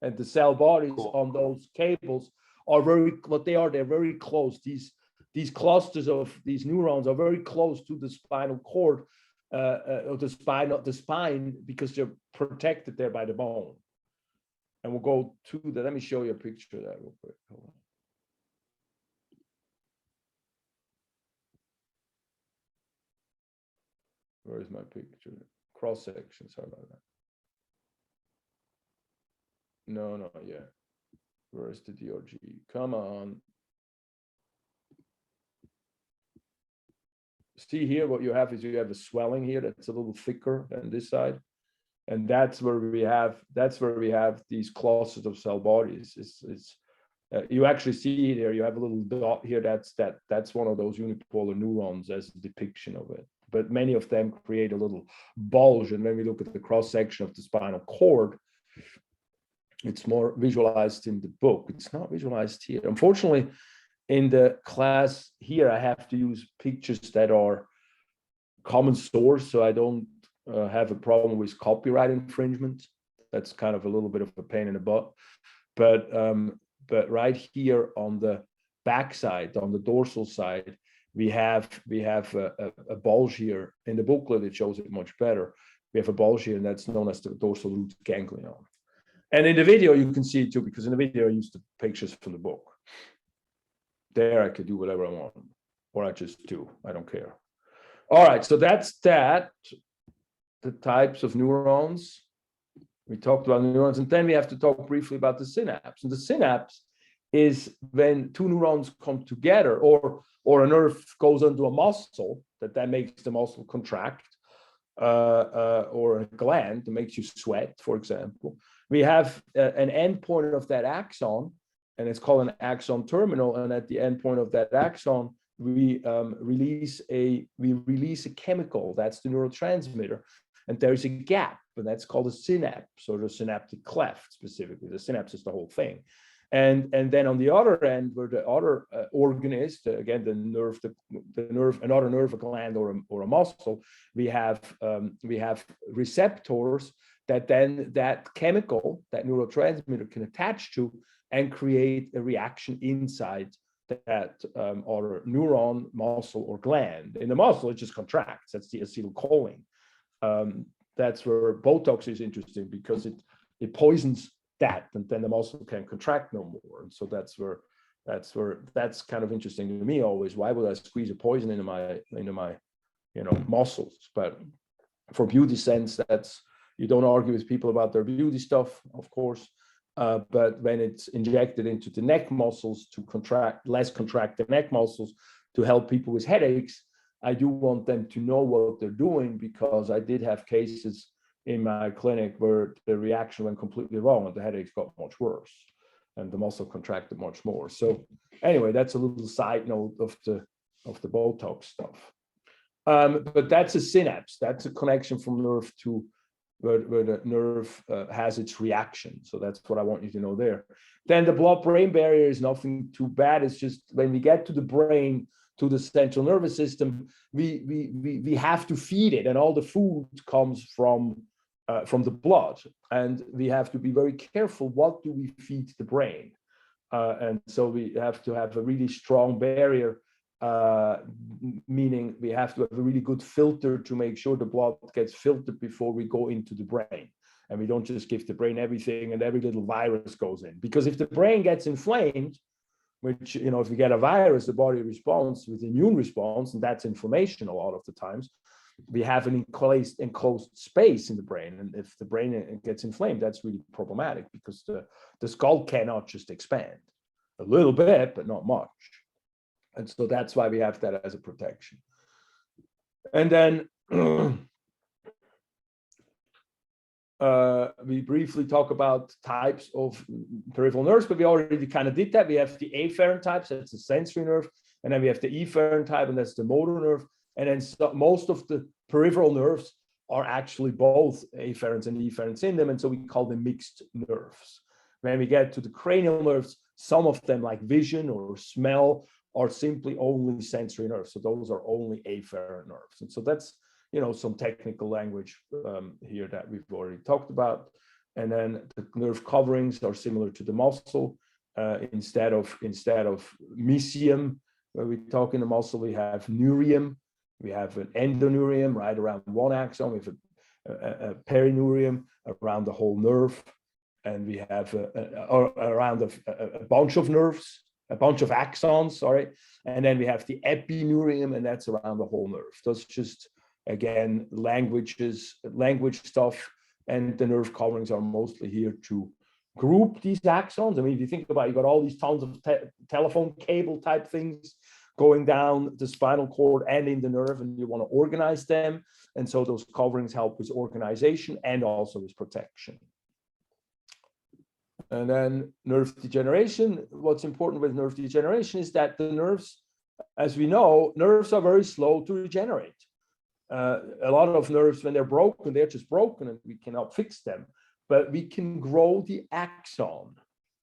S1: And the cell bodies on those cables are they're very close. These clusters of these neurons are very close to the spinal cord, or the spine, because they're protected there by the bone. And we'll go to that. Let me show you a picture of that real quick. Hold on. Where is my picture? Cross section. Sorry about that. No, not yet. Where is the DRG? Come on. See here, what you have is you have a swelling here that's a little thicker than this side, and that's where we have these clusters of cell bodies. You actually see it here. You have a little dot here. That's one of those unipolar neurons as a depiction of it. But many of them create a little bulge. And when we look at the cross section of the spinal cord, it's more visualized in the book. It's not visualized here. Unfortunately, in the class here, I have to use pictures that are common source, so I don't have a problem with copyright infringement. That's kind of a little bit of a pain in the butt. But right here on the back side, on the dorsal side, we have a bulge here. In the booklet, it shows it much better. We have a bulge here, and that's known as the dorsal root ganglion. And in the video, you can see it too, because in the video, I used the pictures from the book. There, I could do whatever I want, or I just do. I don't care. All right, so that's that. The types of neurons. We talked about neurons, and then we have to talk briefly about the synapse. And the synapse is when two neurons come together, or a nerve goes into a muscle that makes the muscle contract, or a gland that makes you sweat, for example. We have an endpoint of that axon, and it's called an axon terminal. And at the endpoint of that axon, we release a chemical. That's the neurotransmitter. And there is a gap, and that's called a synapse, or the synaptic cleft specifically. The synapse is the whole thing. And then on the other end, where the other organ is, again, the nerve, another nerve, a gland, or a muscle, we have receptors that then that chemical, that neurotransmitter, can attach to and create a reaction inside that other neuron, muscle, or gland. In the muscle, it just contracts. That's the acetylcholine. That's where Botox is interesting, because it poisons that, and then the muscle can contract no more. And so that's kind of interesting to me always. Why would I squeeze a poison into my muscles? But for beauty sense, that's, you don't argue with people about their beauty stuff, of course. But when it's injected into the neck muscles to contract the neck muscles to help people with headaches, I do want them to know what they're doing, because I did have cases in my clinic where the reaction went completely wrong and the headaches got much worse and the muscle contracted much more. So anyway, that's a little side note of the Botox stuff. But that's a synapse. That's a connection from nerve to where the nerve has its reaction. So that's what I want you to know there. Then the blood-brain barrier is nothing too bad. It's just when we get to the brain, to the central nervous system, we have to feed it, and all the food comes from the blood, and we have to be very careful. What do we feed the brain? And so we have to have a really strong barrier, meaning we have to have a really good filter to make sure the blood gets filtered before we go into the brain. And we don't just give the brain everything and every little virus goes in. Because if the brain gets inflamed, which, you know, if you get a virus, the body responds with immune response, and that's inflammation a lot of the times. We have an enclosed space in the brain. And if the brain gets inflamed, that's really problematic because the skull cannot just expand. A little bit, but not much. And so that's why we have that as a protection. And then we briefly talk about types of peripheral nerves, but we already kind of did that. We have the afferent types, that's the sensory nerve, and then we have the efferent type, and that's the motor nerve. And then most of the peripheral nerves are actually both afferents and efferents in them, and so we call them mixed nerves. When we get to the cranial nerves, some of them, like vision or smell, are simply only sensory nerves. So those are only afferent nerves. And so that's, you know, some technical language here that we've already talked about. And then the nerve coverings are similar to the muscle. Instead of mesium, where we talk in the muscle, we have neurium. We have an endoneurium right around one axon. We have a perineurium around the whole nerve. And we have around a bunch of nerves, a bunch of axons, sorry. And then we have the epineurium, and that's around the whole nerve. That's just, again, language stuff. And the nerve coverings are mostly here to group these axons. I mean, if you think about it, you got all these tons of telephone cable type things going down the spinal cord and in the nerve, and you want to organize them. And so those coverings help with organization and also with protection. And then nerve degeneration. What's important with nerve degeneration is that the nerves, as we know, nerves are very slow to regenerate. A lot of nerves, when they're broken, they're just broken and we cannot fix them. But we can grow the axon,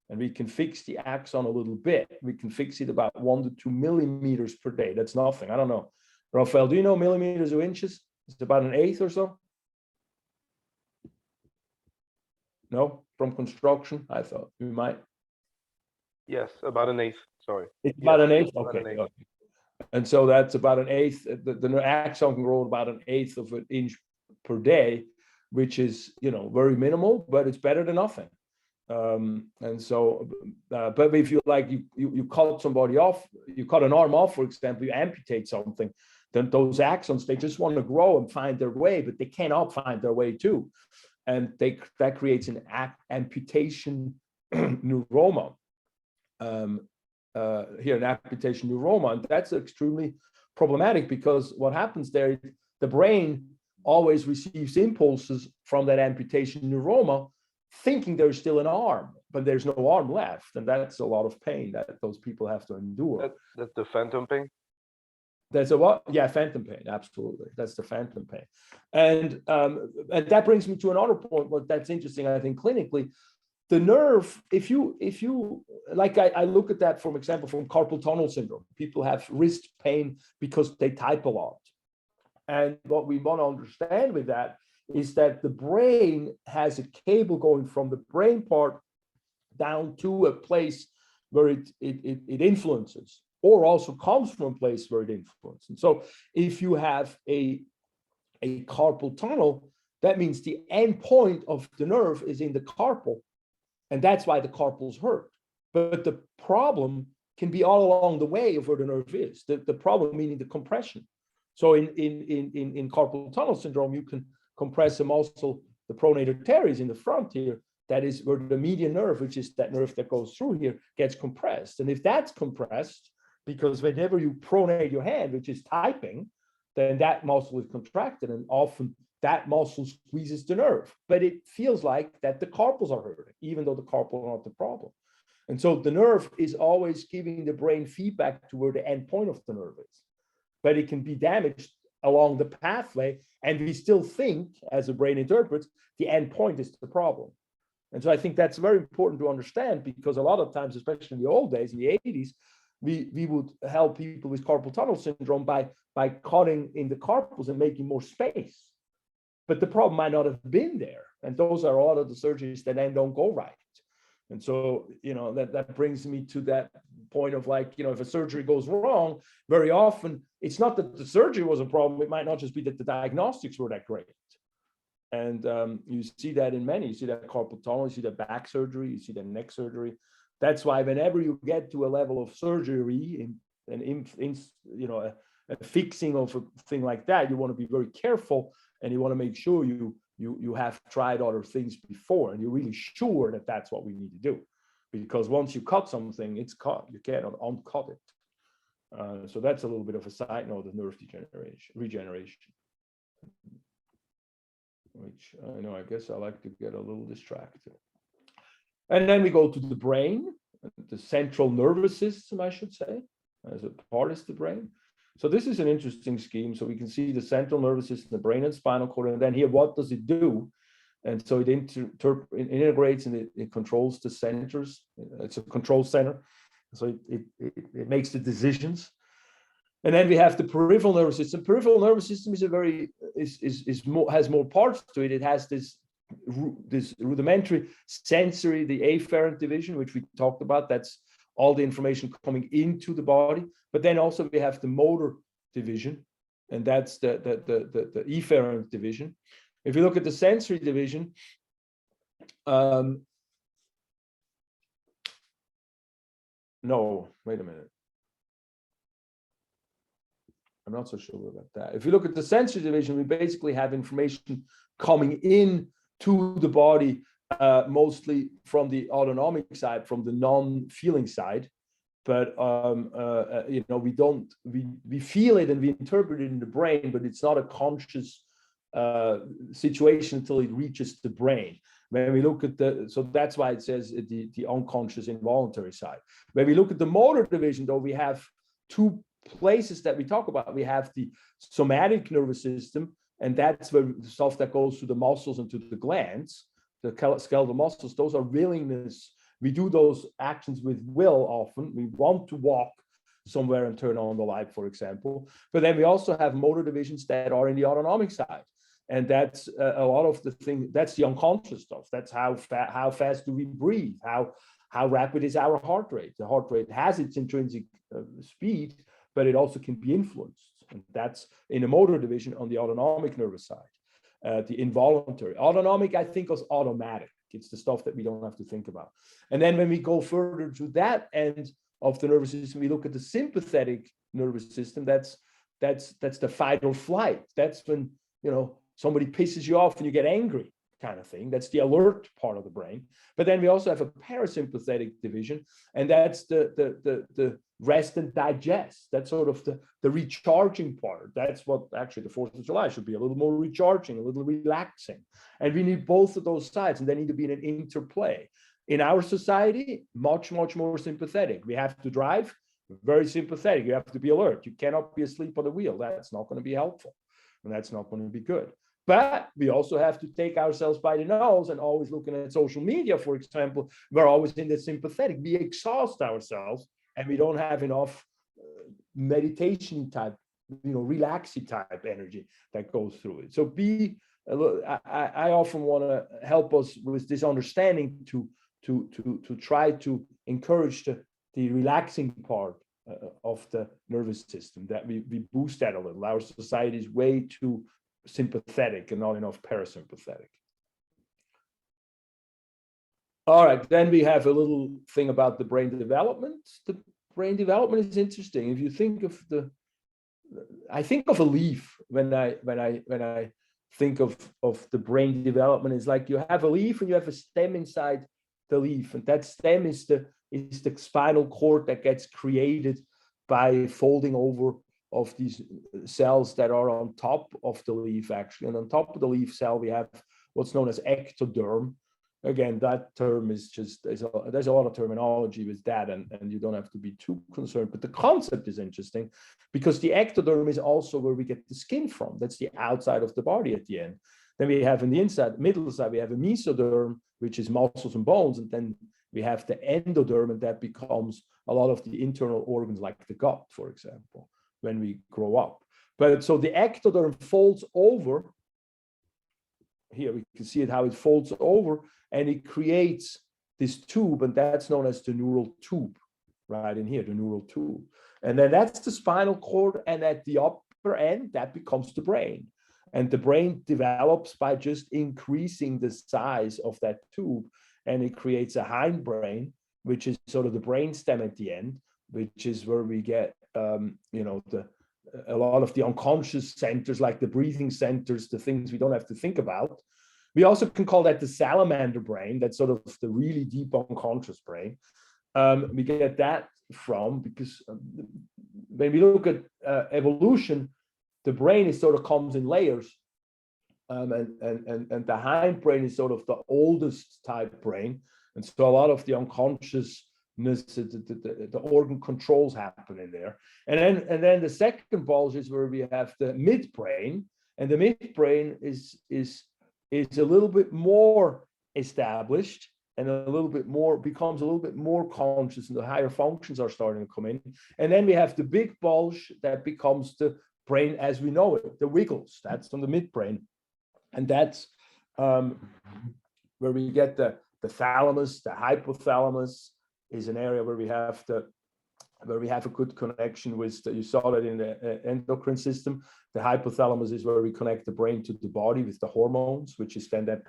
S1: and we can fix the axon a little bit. We can fix it about 1 to 2 millimeters per day. That's nothing. I don't know. Raphael, do you know millimeters or inches? It's about 1/8 or so? No? From construction? I thought we might.
S2: Yes, about 1/8. Sorry.
S1: It's about
S2: Yes,
S1: 1/8?
S2: about
S1: Okay.
S2: 1/8.
S1: Okay. And so that's about 1/8. The axon can grow about 1/8 of an inch per day, which is, you know, very minimal, but it's better than nothing. And so, but if you like, you cut somebody off, you cut an arm off, for example, you amputate something, then those axons, they just want to grow and find their way, but they cannot find their way too. And that creates an amputation neuroma. Here, an amputation neuroma, and that's extremely problematic because what happens there, the brain always receives impulses from that amputation neuroma, thinking there's still an arm, but there's no arm left, and that's a lot of pain that those people have to endure.
S2: That's the phantom pain?
S1: There's a what? Yeah, phantom pain, absolutely. That's the phantom pain. And that brings me to another point, what that's interesting, I think, clinically. The nerve, if you like, I look at that, for example, from carpal tunnel syndrome. People have wrist pain because they type a lot. And what we want to understand with that is that the brain has a cable going from the brain part down to a place where it influences, or also comes from a place where it influences. And so if you have a carpal tunnel, that means the end point of the nerve is in the carpal. And that's why the carpals hurt. But the problem can be all along the way of where the nerve is. The problem meaning the compression. So in carpal tunnel syndrome, you can compress a muscle, the pronator teres in the front here, that is where the median nerve, which is that nerve that goes through here, gets compressed. And if that's compressed, because whenever you pronate your hand, which is typing, then that muscle is contracted, and often that muscle squeezes the nerve, but it feels like that the carpals are hurting, even though the carpal are not the problem. And so the nerve is always giving the brain feedback to where the end point of the nerve is, but it can be damaged along the pathway, and we still think, as the brain interprets, the end point is the problem. And so I think that's very important to understand, because a lot of times, especially in the old days, in the 80s, we would help people with carpal tunnel syndrome by cutting in the carpals and making more space. But the problem might not have been there. And those are a lot of the surgeries that then don't go right. And so, that brings me to that point of like, if a surgery goes wrong, very often it's not that the surgery was a problem. It might not just be that the diagnostics were that great. And you see that in many. You see that carpal tunnel, you see that back surgery, you see that neck surgery. That's why whenever you get to a level of surgery a fixing of a thing like that, you want to be very careful, and you want to make sure you have tried other things before, and you're really sure that that's what we need to do. Because once you cut something, it's cut. You cannot uncut it. So that's a little bit of a side note of nerve regeneration. Which I guess I like to get a little distracted. And then we go to the brain, the central nervous system, I should say, as a part is the brain. So this is an interesting scheme. So we can see the central nervous system, the brain and spinal cord, and then here, what does it do? And so it integrates and it controls the centers. It's a control center. So it makes the decisions. And then we have the peripheral nervous system. Peripheral nervous system has more parts to it. It has this rudimentary sensory, the afferent division, which we talked about. That's all the information coming into the body. But then also we have the motor division, and that's the efferent division. If you look at the sensory division, no, wait a minute. I'm not so sure about that. If you look at the sensory division, we basically have information coming in to the body, mostly from the autonomic side, from the non-feeling side. But we feel it and we interpret it in the brain, but it's not a conscious situation until it reaches the brain. When we look at so that's why it says the unconscious involuntary side. When we look at the motor division, though, we have two places that we talk about. We have the somatic nervous system, and that's where the stuff that goes to the muscles and to the glands, the skeletal muscles. Those are willingness. We do those actions with will often. We want to walk somewhere and turn on the light, for example. But then we also have motor divisions that are in the autonomic side. And that's a lot of the thing. That's the unconscious stuff. That's how fast do we breathe? How rapid is our heart rate? The heart rate has its intrinsic speed, but it also can be influenced. And that's in the motor division on the autonomic nervous side. The involuntary. Autonomic, I think, is automatic. It's the stuff that we don't have to think about. And then when we go further to that end of the nervous system, we look at the sympathetic nervous system. That's the fight or flight. That's when, somebody pisses you off and you get angry, kind of thing. That's the alert part of the brain. But then we also have a parasympathetic division, and that's the rest and digest. That's sort of the recharging part. That's what actually the 4th of July should be, a little more recharging, a little relaxing. And we need both of those sides, and they need to be in an interplay. In our society, much, much more sympathetic. We have to drive, very sympathetic. You have to be alert. You cannot be asleep on the wheel. That's not going to be helpful, and that's not going to be good. But we also have to take ourselves by the nose, and always looking at social media, for example, we're always in the sympathetic. We exhaust ourselves, and we don't have enough meditation type, relaxing type energy that goes through it. So I often want to help us with this understanding to try to encourage the relaxing part of the nervous system, that we boost that a little. Our society is way too sympathetic and not enough parasympathetic. All right, then we have a little thing about the brain development. The brain development is interesting. If you think of I think of a leaf when I think of the brain development. It's like you have a leaf and you have a stem inside the leaf, and that stem is the spinal cord that gets created by folding over of these cells that are on top of the leaf, actually. And on top of the leaf cell, we have what's known as ectoderm. Again, that term is just, there's a lot of terminology with that, and you don't have to be too concerned. But the concept is interesting because the ectoderm is also where we get the skin from. That's the outside of the body at the end. Then we have in the inside, middle side, we have a mesoderm, which is muscles and bones. And then we have the endoderm, and that becomes a lot of the internal organs like the gut, for example, when we grow up. But so the ectoderm folds over. Here we can see it, how it folds over, and it creates this tube, and that's known as the neural tube, right in here, the neural tube. And then that's the spinal cord, and at the upper end, that becomes the brain. And the brain develops by just increasing the size of that tube, and it creates a hindbrain, which is sort of the brain stem at the end, which is where we get, a lot of the unconscious centers, like the breathing centers, the things we don't have to think about. We also can call that the salamander brain. That's sort of the really deep unconscious brain. We get that from, because when we look at evolution, the brain is sort of comes in layers. And the hindbrain is sort of the oldest type brain. And so a lot of the unconsciousness, the organ controls happen in there. And then the second bulge is where we have the midbrain, and the midbrain is a little bit more established and becomes a little bit more conscious, and the higher functions are starting to come in. And then we have the big bulge that becomes the brain as we know it, the wiggles. That's from the midbrain, and that's where we get the thalamus. The hypothalamus is an area where we have a good connection with, you saw that in the endocrine system. The hypothalamus is where we connect the brain to the body with the hormones, which is then that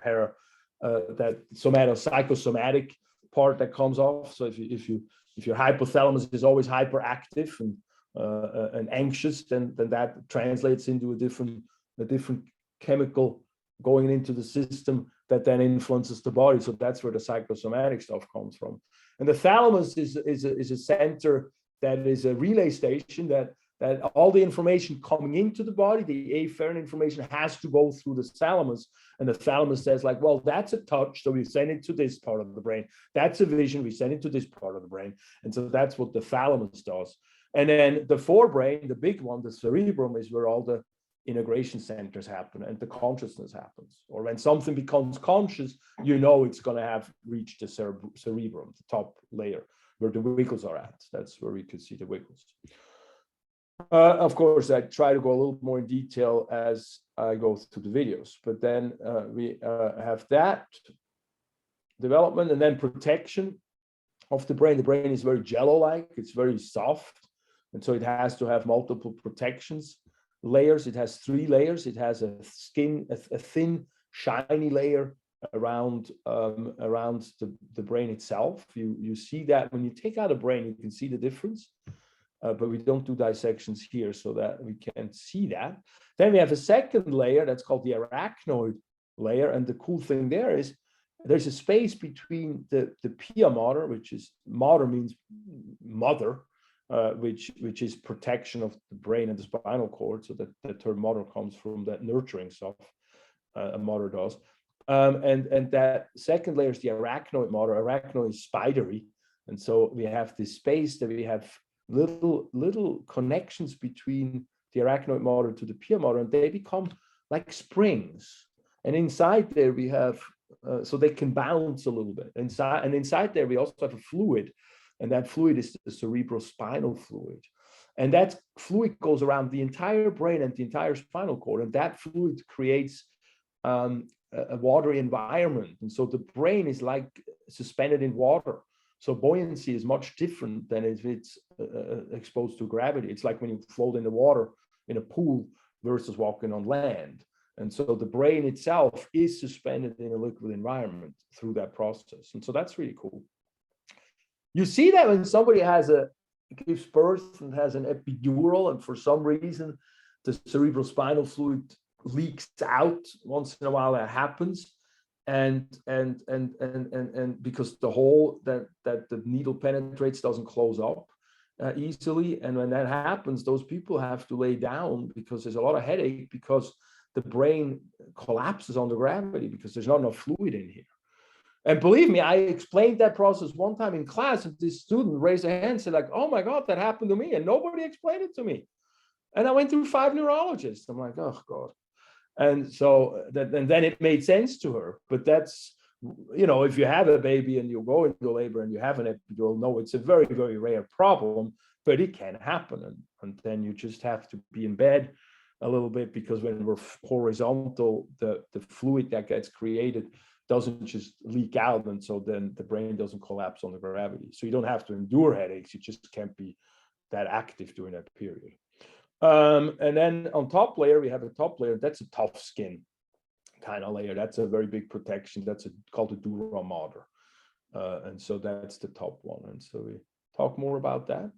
S1: psychosomatic part that comes off. So if your hypothalamus is always hyperactive and anxious, then that translates into a different chemical going into the system that then influences the body. So that's where the psychosomatic stuff comes from. And the thalamus is a center that is a relay station that all the information coming into the body, the afferent information, has to go through the thalamus. And the thalamus says, like, well, that's a touch, so we send it to this part of the brain. That's a vision, we send it to this part of the brain. And so that's what the thalamus does. And then the forebrain, the big one, the cerebrum, is where all the integration centers happen and the consciousness happens. Or when something becomes conscious, you know it's going to have reached the cerebrum, the top layer, where the wiggles are at. That's where we could see the wiggles. Of course, I try to go a little more in detail as I go through the videos, but then we have that development, and then protection of the brain. The brain is very jello-like, it's very soft, and so it has to have multiple protections. Layers, it has 3 layers. It has a thin, shiny layer around the brain itself. You see that when you take out a brain, you can see the difference, but we don't do dissections here so that we can't see that. Then we have a second layer that's called the arachnoid layer, and the cool thing there is there's a space between the pia mater, which is mater means mother, which is protection of the brain and the spinal cord. So that the term mother comes from that nurturing stuff a mother does. And that second layer is the arachnoid mater. Arachnoid is spidery. And so we have this space that we have little connections between the arachnoid mater to the pia mater, and they become like springs. And inside there we have, so they can bounce a little bit. Inside there we also have a fluid, and that fluid is the cerebrospinal fluid. And that fluid goes around the entire brain and the entire spinal cord, and that fluid creates a watery environment. And so the brain is like suspended in water. So buoyancy is much different than if it's exposed to gravity. It's like when you float in the water in a pool versus walking on land. And so the brain itself is suspended in a liquid environment through that process. And so that's really cool. You see that when somebody gives birth and has an epidural, and for some reason the cerebrospinal fluid leaks out once in a while, that happens. And because the hole that the needle penetrates doesn't close up. easily. And when that happens, those people have to lay down because there's a lot of headache because the brain collapses under gravity because there's not enough fluid in here. And believe me, I explained that process one time in class, and this student raised a hand and said, like, oh my God, that happened to me. And nobody explained it to me. And I went through 5 neurologists. I'm like, oh God. And so and then it made sense to her. But that's, if you have a baby and you go into labor and you have an epidural, no, it's a very, very rare problem, but it can happen. And then you just have to be in bed a little bit, because when we're horizontal, the fluid that gets created doesn't just leak out, and so then the brain doesn't collapse under gravity. So you don't have to endure headaches, you just can't be that active during that period. And then on top layer, we have a top layer, that's a tough skin kind of layer. That's a very big protection. That's called a dura mater. And so that's the top one. And so we talk more about that.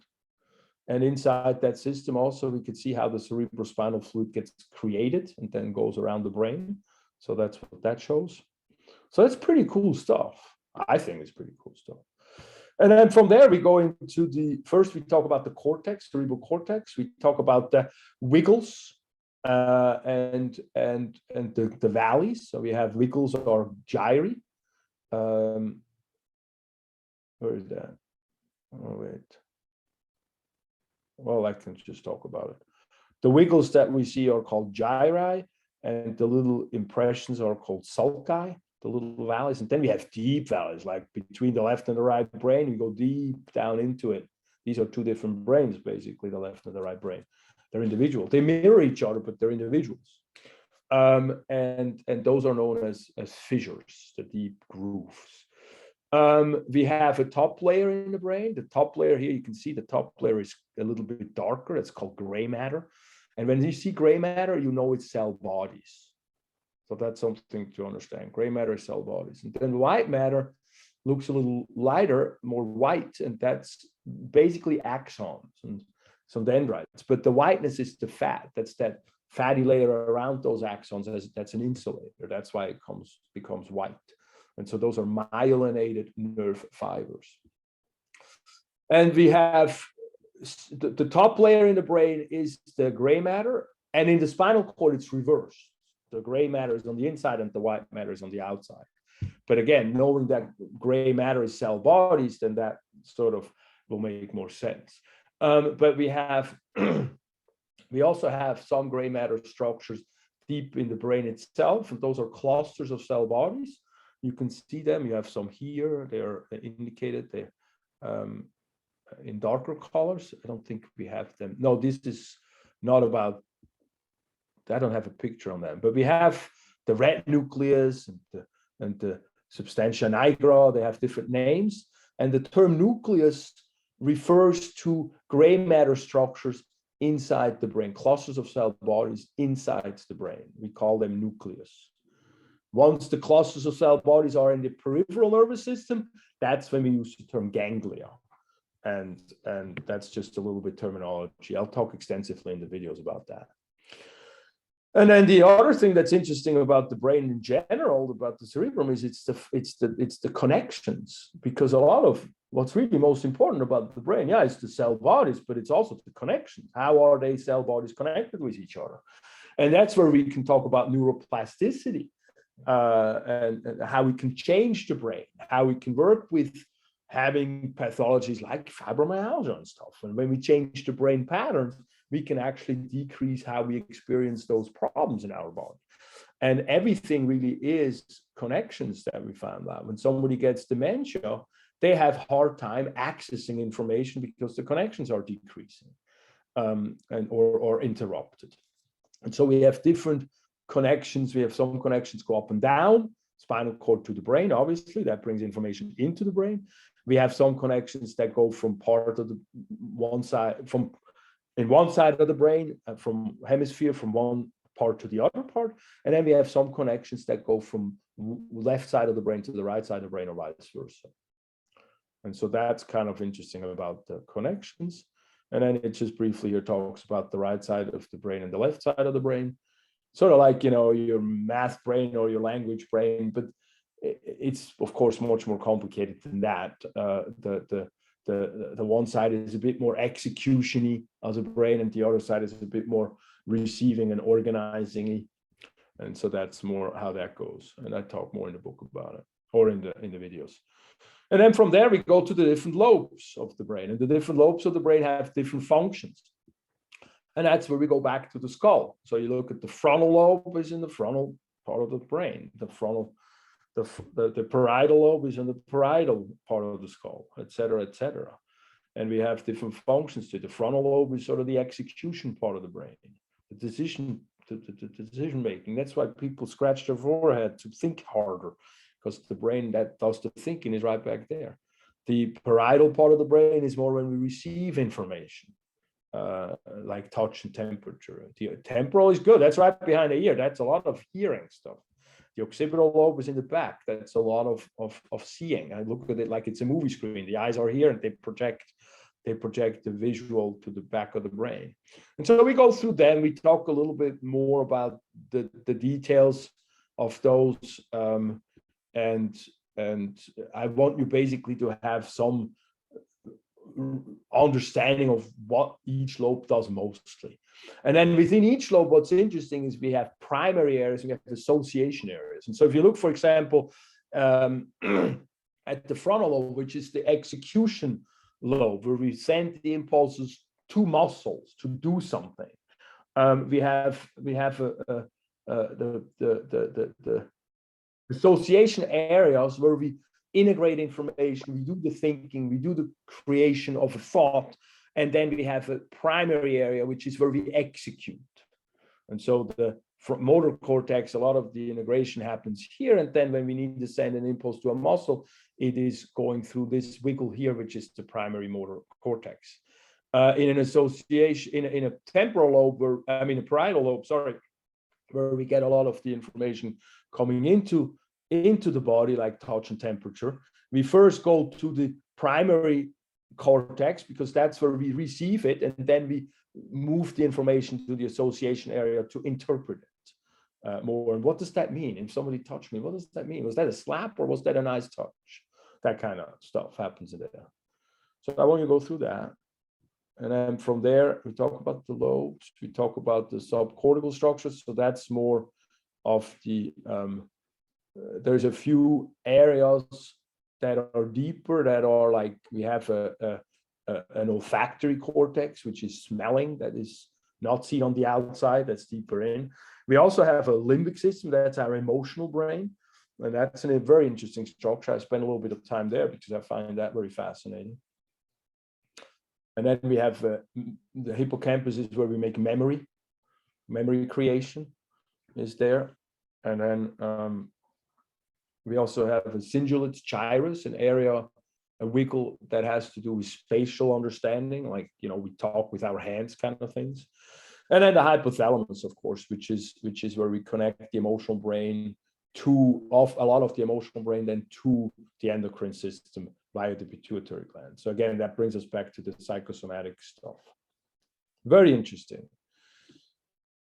S1: And inside that system also, we can see how the cerebrospinal fluid gets created and then goes around the brain. So that's what that shows. So that's pretty cool stuff. I think it's pretty cool stuff. And then from there, we go into first we talk about the cortex, cerebral cortex. We talk about the wiggles and the valleys. So we have wiggles or gyri. Where is that? Oh, wait. Well, I can just talk about it. The wiggles that we see are called gyri, and the little impressions are called sulci, the little valleys. And then we have deep valleys, like between the left and the right brain. We go deep down into it. These are 2 different brains, basically, the left and the right brain. They're individual. They mirror each other, but they're individuals. And those are known as fissures, the deep grooves. We have a top layer in the brain. The top layer here, you can see the top layer is a little bit darker. It's called gray matter. And when you see gray matter, you know it's cell bodies. So that's something to understand. Gray matter is cell bodies. And then white matter looks a little lighter, more white, and that's basically axons and some dendrites. But the whiteness is the fat. That's that fatty layer around those axons. That's an insulator. That's why it becomes white. And so those are myelinated nerve fibers. And we have the top layer in the brain is the gray matter. And in the spinal cord, it's reversed. The gray matter is on the inside and the white matter is on the outside. But again, knowing that gray matter is cell bodies, then that sort of will make more sense. But we also have some gray matter structures deep in the brain itself. And those are clusters of cell bodies. You can see them. You have some here. They're indicated. They're in darker colors. I don't think we have them. No, this is not about. I don't have a picture on them. But we have the red nucleus and the substantia nigra. They have different names. And the term nucleus refers to gray matter structures inside the brain, clusters of cell bodies inside the brain. We call them nucleus. Once the clusters of cell bodies are in the peripheral nervous system, that's when we use the term ganglia. And that's just a little bit terminology. I'll talk extensively in the videos about that. And then the other thing that's interesting about the brain in general, about the cerebrum, is it's the connections, because a lot of what's really most important about the brain, it's the cell bodies, but it's also the connections. How are they cell bodies connected with each other? And that's where we can talk about neuroplasticity. And how we can change the brain, how we can work with having pathologies like fibromyalgia and stuff. And when we change the brain patterns, we can actually decrease how we experience those problems in our body. And everything really is connections that we found out. When somebody gets dementia, they have a hard time accessing information because the connections are decreasing or interrupted. And so we have different connections. We have some connections go up and down, spinal cord to the brain, obviously, that brings information into the brain. We have some connections that go from part of the one side, from in one side of the brain, from hemisphere, from one part to the other part. And then we have some connections that go from left side of the brain to the right side of the brain, or vice versa. And so that's kind of interesting about the connections. And then it just briefly here talks about the right side of the brain and the left side of the brain. Sort of like, your math brain or your language brain, but it's of course much more complicated than that. The the one side is a bit more execution-y as a brain, and the other side is a bit more receiving and organizing-y. And so that's more how that goes. And I talk more in the book about it, or in the videos. And then from there, we go to the different lobes of the brain. And the different lobes of the brain have different functions. And that's where we go back to the skull. So you look at the frontal lobe is in the frontal part of the brain. The parietal lobe is in the parietal part of the skull, et cetera, et cetera. And we have different functions to it. The frontal lobe is sort of the execution part of the brain, the decision making. That's why people scratch their forehead to think harder, because the brain that does the thinking is right back there. The parietal part of the brain is more when we receive information, like touch and temperature. The temporal is good. That's right behind the ear. That's a lot of hearing stuff. The occipital lobe is in the back. That's a lot of seeing. I look at it like it's a movie screen. The eyes are here and they project the visual to the back of the brain. And so we go through them. We talk a little bit more about the details of those. And I want you basically to have some understanding of what each lobe does mostly. And then within each lobe, what's interesting is we have primary areas, we have association areas. And so if you look, for example, at the frontal lobe, which is the execution lobe, where we send the impulses to muscles to do something, we have the association areas where we integrate information, we do the thinking, we do the creation of a thought, and then we have a primary area, which is where we execute. And so the motor cortex, a lot of the integration happens here, and then when we need to send an impulse to a muscle, it is going through this wiggle here, which is the primary motor cortex. In an association, in a temporal lobe, a parietal lobe, sorry, where we get a lot of the information coming into the body, like touch and temperature, we first go to the primary cortex, because that's where we receive it, and then we move the information to the association area to interpret it more. And what does that mean? If somebody touched me, what does that mean? Was that a slap or was that a nice touch? That kind of stuff happens in there. So I want you to go through that. And then from there, we talk about the lobes, we talk about the subcortical structures. So that's more of the, there's a few areas that are deeper, that are like, we have an olfactory cortex, which is smelling, that is not seen on the outside, that's deeper in. We also have a limbic system, that's our emotional brain. And that's a very interesting structure. I spent a little bit of time there because I find that very fascinating. And then we have the hippocampus is where we make memory creation is there. And then we also have a cingulate gyrus, an area, a wiggle that has to do with spatial understanding, like, you know, we talk with our hands kind of things. And then the hypothalamus, of course, which is where we connect the emotional brain to a lot of the emotional brain then to the endocrine system via the pituitary gland. So again, that brings us back to the psychosomatic stuff. Very interesting.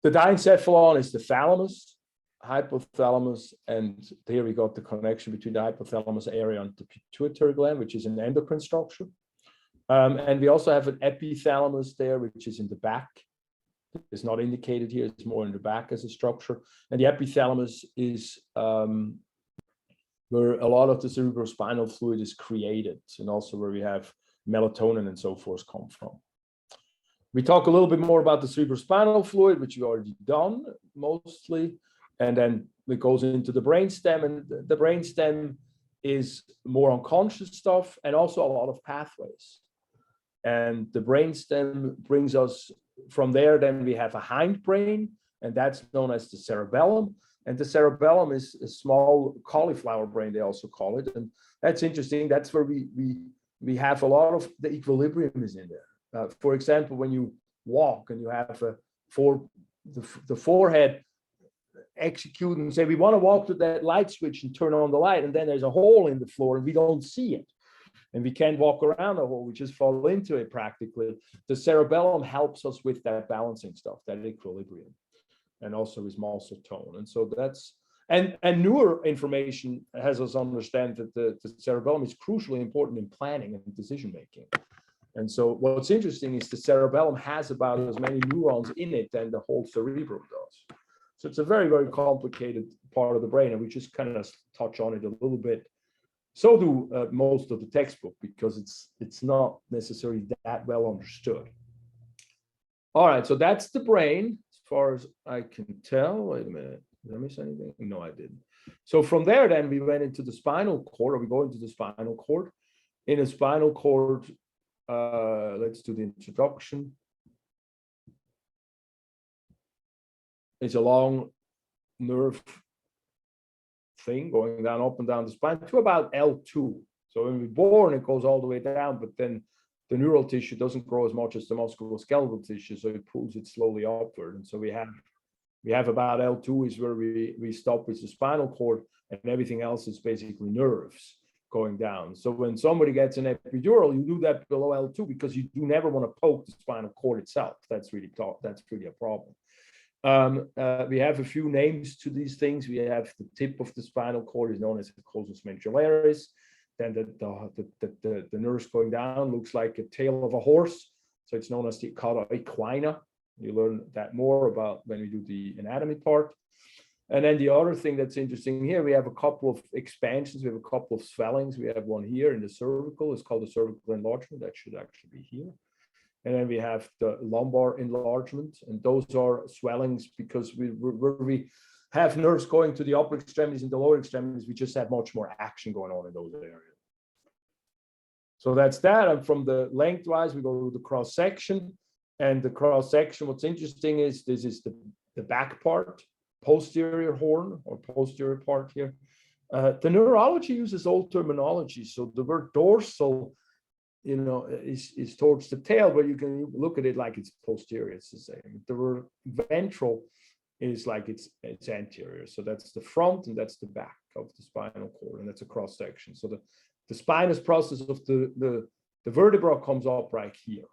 S1: The diencephalon is the thalamus, hypothalamus, and here we got the connection between the hypothalamus area and the pituitary gland, which is an endocrine structure. And we also have an epithalamus there, which is in the back. It's not indicated here, it's more in the back as a structure. And the epithalamus is where a lot of the cerebrospinal fluid is created, and also where we have melatonin and so forth come from. We talk a little bit more about the cerebrospinal fluid, which we've already done mostly. And then it goes into the brainstem, and the brainstem is more unconscious stuff and also a lot of pathways. And the brainstem brings us from there, then we have a hindbrain, and that's known as the cerebellum. And the cerebellum is a small cauliflower brain, they also call it. And that's interesting. That's where we have a lot of the equilibrium is in there. For example, when you walk and you have the forehead execute and say, we want to walk to that light switch and turn on the light, and then there's a hole in the floor and we don't see it. And we can't walk around the hole, we just fall into it practically. The cerebellum helps us with that balancing stuff, that equilibrium, and also with muscle tone. And so that's, And newer information has us understand that the cerebellum is crucially important in planning and decision making. And so what's interesting is the cerebellum has about as many neurons in it than the whole cerebrum does. So it's a very, very complicated part of the brain, and we just kind of touch on it a little bit. So do most of the textbook, because it's not necessarily that well understood. All right, so that's the brain, as far as I can tell. Wait a minute, did I miss anything? No, I didn't. So from there, then we went into the spinal cord, or we go into the spinal cord. In a spinal cord, let's do the introduction. It's a long nerve thing going down, up and down the spine to about L2. So when we're born, it goes all the way down, but then the neural tissue doesn't grow as much as the musculoskeletal tissue, so it pulls it slowly upward. And so we have about L2 is where we stop with the spinal cord, and everything else is basically nerves going down. So when somebody gets an epidural, you do that below L2 because you do never want to poke the spinal cord itself. That's really a problem. We have a few names to these things. We have the tip of the spinal cord is known as the colsus medullaris. Then the nerves going down looks like a tail of a horse, so it's known as the cauda equina. You learn that more about when we do the anatomy part. And then the other thing that's interesting here, we have a couple of expansions. We have a couple of swellings. We have one here in the cervical. It's called the cervical enlargement. That should actually be here. And then we have the lumbar enlargement, and those are swellings because where we have nerves going to the upper extremities and the lower extremities, we just have much more action going on in those areas. So that's that. And from the lengthwise, we go to the cross section. And the cross section, what's interesting is this is the back part, posterior horn or posterior part here. The neurology uses old terminology. So the word dorsal, is towards the tail, but you can look at it like it's posterior. It's the same. The word ventral is like it's anterior. So that's the front and that's the back of the spinal cord, and that's a cross section. So the spinous process of the vertebra comes up right here.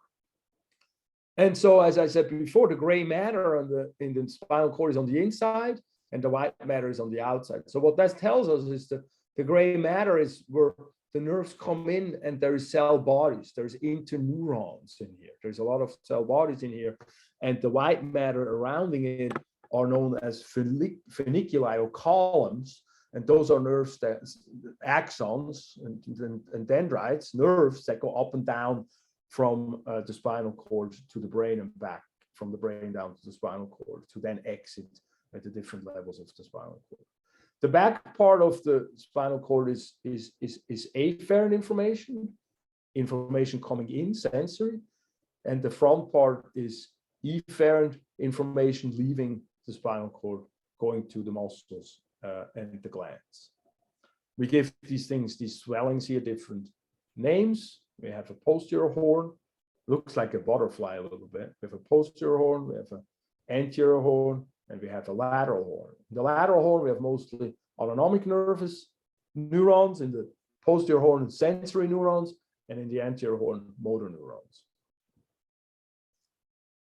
S1: And so, as I said before, the gray matter in the spinal cord is on the inside, and the white matter is on the outside. So what that tells us is that the gray matter is where the nerves come in, and there is cell bodies. There's interneurons in here. There's a lot of cell bodies in here, and the white matter surrounding it are known as funiculi or columns, and those are nerves that axons and dendrites, nerves that go up and down from the spinal cord to the brain and back, from the brain down to the spinal cord to then exit at the different levels of the spinal cord. The back part of the spinal cord is afferent information coming in, sensory, and the front part is efferent information leaving the spinal cord, going to the muscles and the glands. We give these things, these swellings here, different names. We have a posterior horn, looks like a butterfly a little bit. We have a posterior horn, we have an anterior horn, and we have a lateral horn. In the lateral horn, we have mostly autonomic nervous neurons. In the posterior horn, sensory neurons, and in the anterior horn, motor neurons.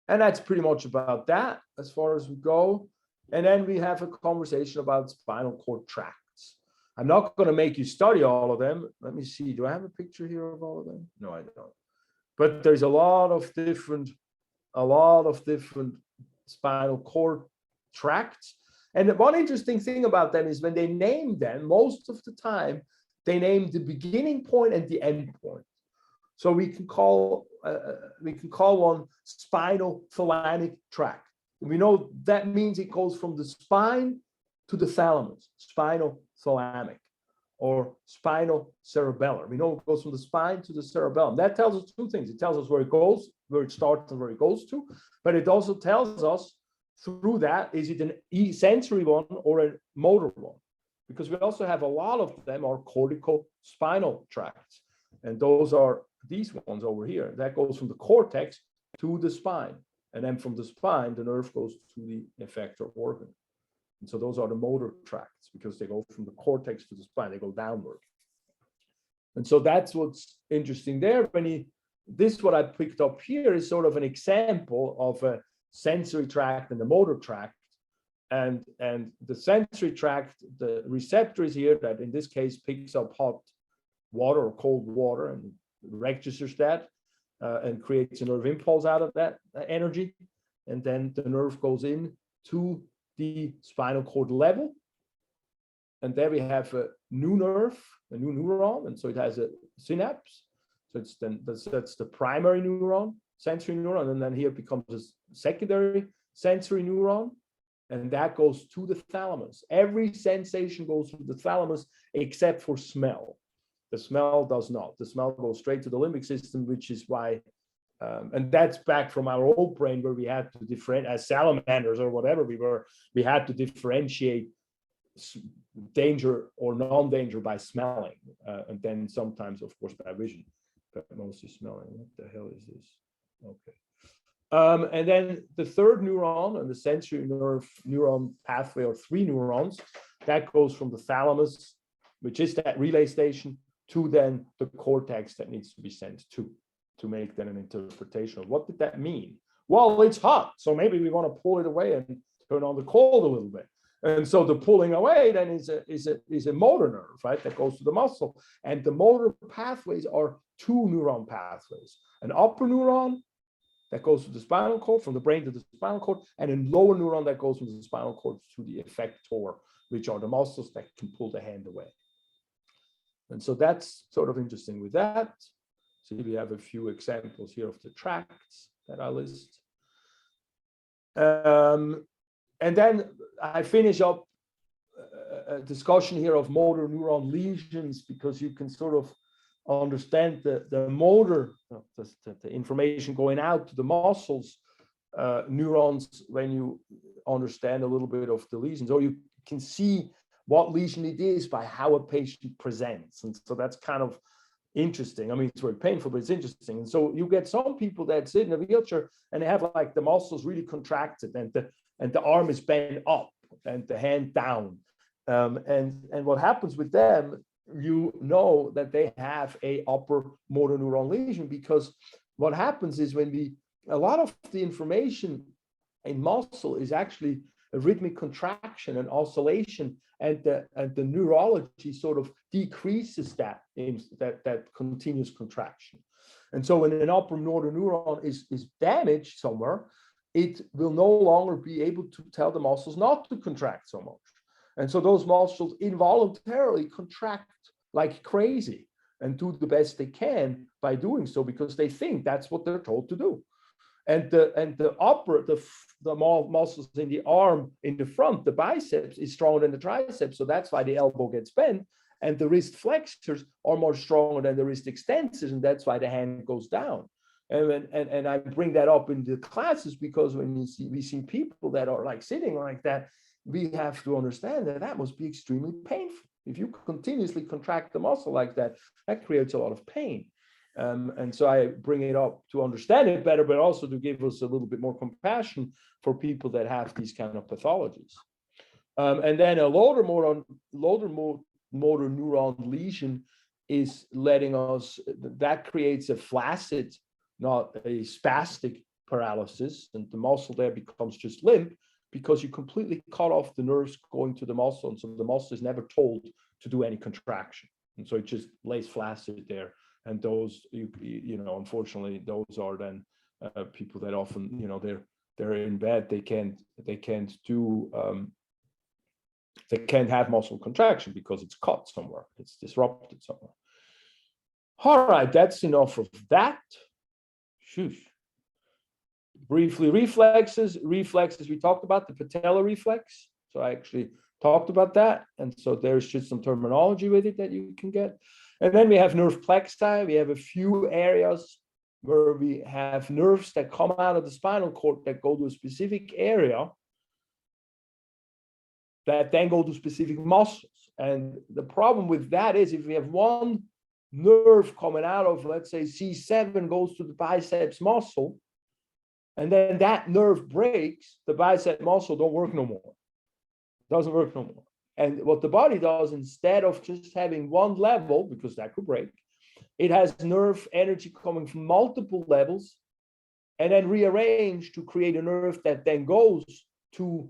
S1: And that's pretty much about that as far as we go. And then we have a conversation about spinal cord tracts. I'm not going to make you study all of them. Let me see. Do I have a picture here of all of them? No, I don't. But there's a lot of different spinal cord tracts. And one interesting thing about them is when they name them, most of the time, they name the beginning point and the end point. So we can call one spinal thalamic tract. We know that means it goes from the spine to the thalamus, spinal thalamic, or spinal cerebellar. We know it goes from the spine to the cerebellum. That tells us two things. It tells us where it goes, where it starts and where it goes to, but it also tells us through that, is it an sensory one or a motor one? Because we also have a lot of them are corticospinal tracts. And those are these ones over here. That goes from the cortex to the spine. And then from the spine, the nerve goes to the effector organ. And so those are the motor tracts because they go from the cortex to the spine, they go downward. And so that's what's interesting there. This what I picked up here is sort of an example of a sensory tract and the motor tract And the sensory tract, the receptor is here that in this case picks up hot water or cold water and registers that and creates a nerve impulse out of that energy. And then the nerve goes in to the spinal cord level. And there we have a new nerve, a new neuron. And so it has a synapse. So it's then that's the primary neuron, sensory neuron. And then here it becomes a secondary sensory neuron. And that goes to the thalamus. Every sensation goes to the thalamus except for smell. The smell does not. The smell goes straight to the limbic system, which is why, and that's back from our old brain where we had to differentiate, as salamanders or whatever we had to differentiate danger or non-danger by smelling, and then sometimes, of course, by vision, but mostly smelling. What the hell is this? Okay. And then the third neuron and the sensory neuron pathway are 3 neurons. That goes from the thalamus, which is that relay station, to then the cortex that needs to be sent to make then an interpretation of what did that mean? Well, it's hot, so maybe we want to pull it away and turn on the cold a little bit. And so the pulling away then is a motor nerve, right? That goes to the muscle. And the motor pathways are 2 neuron pathways. An upper neuron that goes to the spinal cord, from the brain to the spinal cord, and a lower neuron that goes from the spinal cord to the effector, which are the muscles that can pull the hand away. And so that's sort of interesting with that. So we have a few examples here of the tracts that I list. And then I finish up a discussion here of motor neuron lesions, because you can sort of understand the motor, the information going out to the muscles, neurons, when you understand a little bit of the lesions, or you can see what lesion it is by how a patient presents. And so that's kind of interesting. I mean, it's very painful, but it's interesting. And so you get some people that sit in a wheelchair and they have like the muscles really contracted, and the arm is bent up and the hand down. And what happens with them, you know that they have a upper motor neuron lesion, because what happens is a lot of the information in muscle is actually a rhythmic contraction and oscillation, and the neurology sort of decreases that continuous contraction. And so when an upper motor neuron is damaged somewhere, it will no longer be able to tell the muscles not to contract so much. And so those muscles involuntarily contract like crazy and do the best they can by doing so, because they think that's what they're told to do. And the muscles in the arm in the front, the biceps, is stronger than the triceps. So that's why the elbow gets bent. And the wrist flexors are more stronger than the wrist extensors. And that's why the hand goes down. And I bring that up in the classes, because when we see people that are like sitting like that, we have to understand that must be extremely painful. If you continuously contract the muscle like that, that creates a lot of pain. And so I bring it up to understand it better, but also to give us a little bit more compassion for people that have these kind of pathologies. And then a lower motor neuron lesion is letting us, that creates a flaccid, not a spastic paralysis, and the muscle there becomes just limp, because you completely cut off the nerves going to the muscle, and so the muscle is never told to do any contraction, and so it just lays flaccid there. And those, you know, unfortunately, those are then people that often, you know, they're in bed, they can't have muscle contraction because it's cut somewhere, it's disrupted somewhere. All right, that's enough of that. Shoosh. Briefly, reflexes, we talked about the patellar reflex. So I actually talked about that. And so there's just some terminology with it that you can get. And then we have nerve plexi. We have a few areas where we have nerves that come out of the spinal cord that go to a specific area that then go to specific muscles. And the problem with that is, if we have one nerve coming out of, let's say, C7 goes to the biceps muscle, and then that nerve breaks, the bicep muscle don't work no more. Doesn't work no more. And what the body does, instead of just having one level, because that could break, it has nerve energy coming from multiple levels and then rearranged to create a nerve that then goes to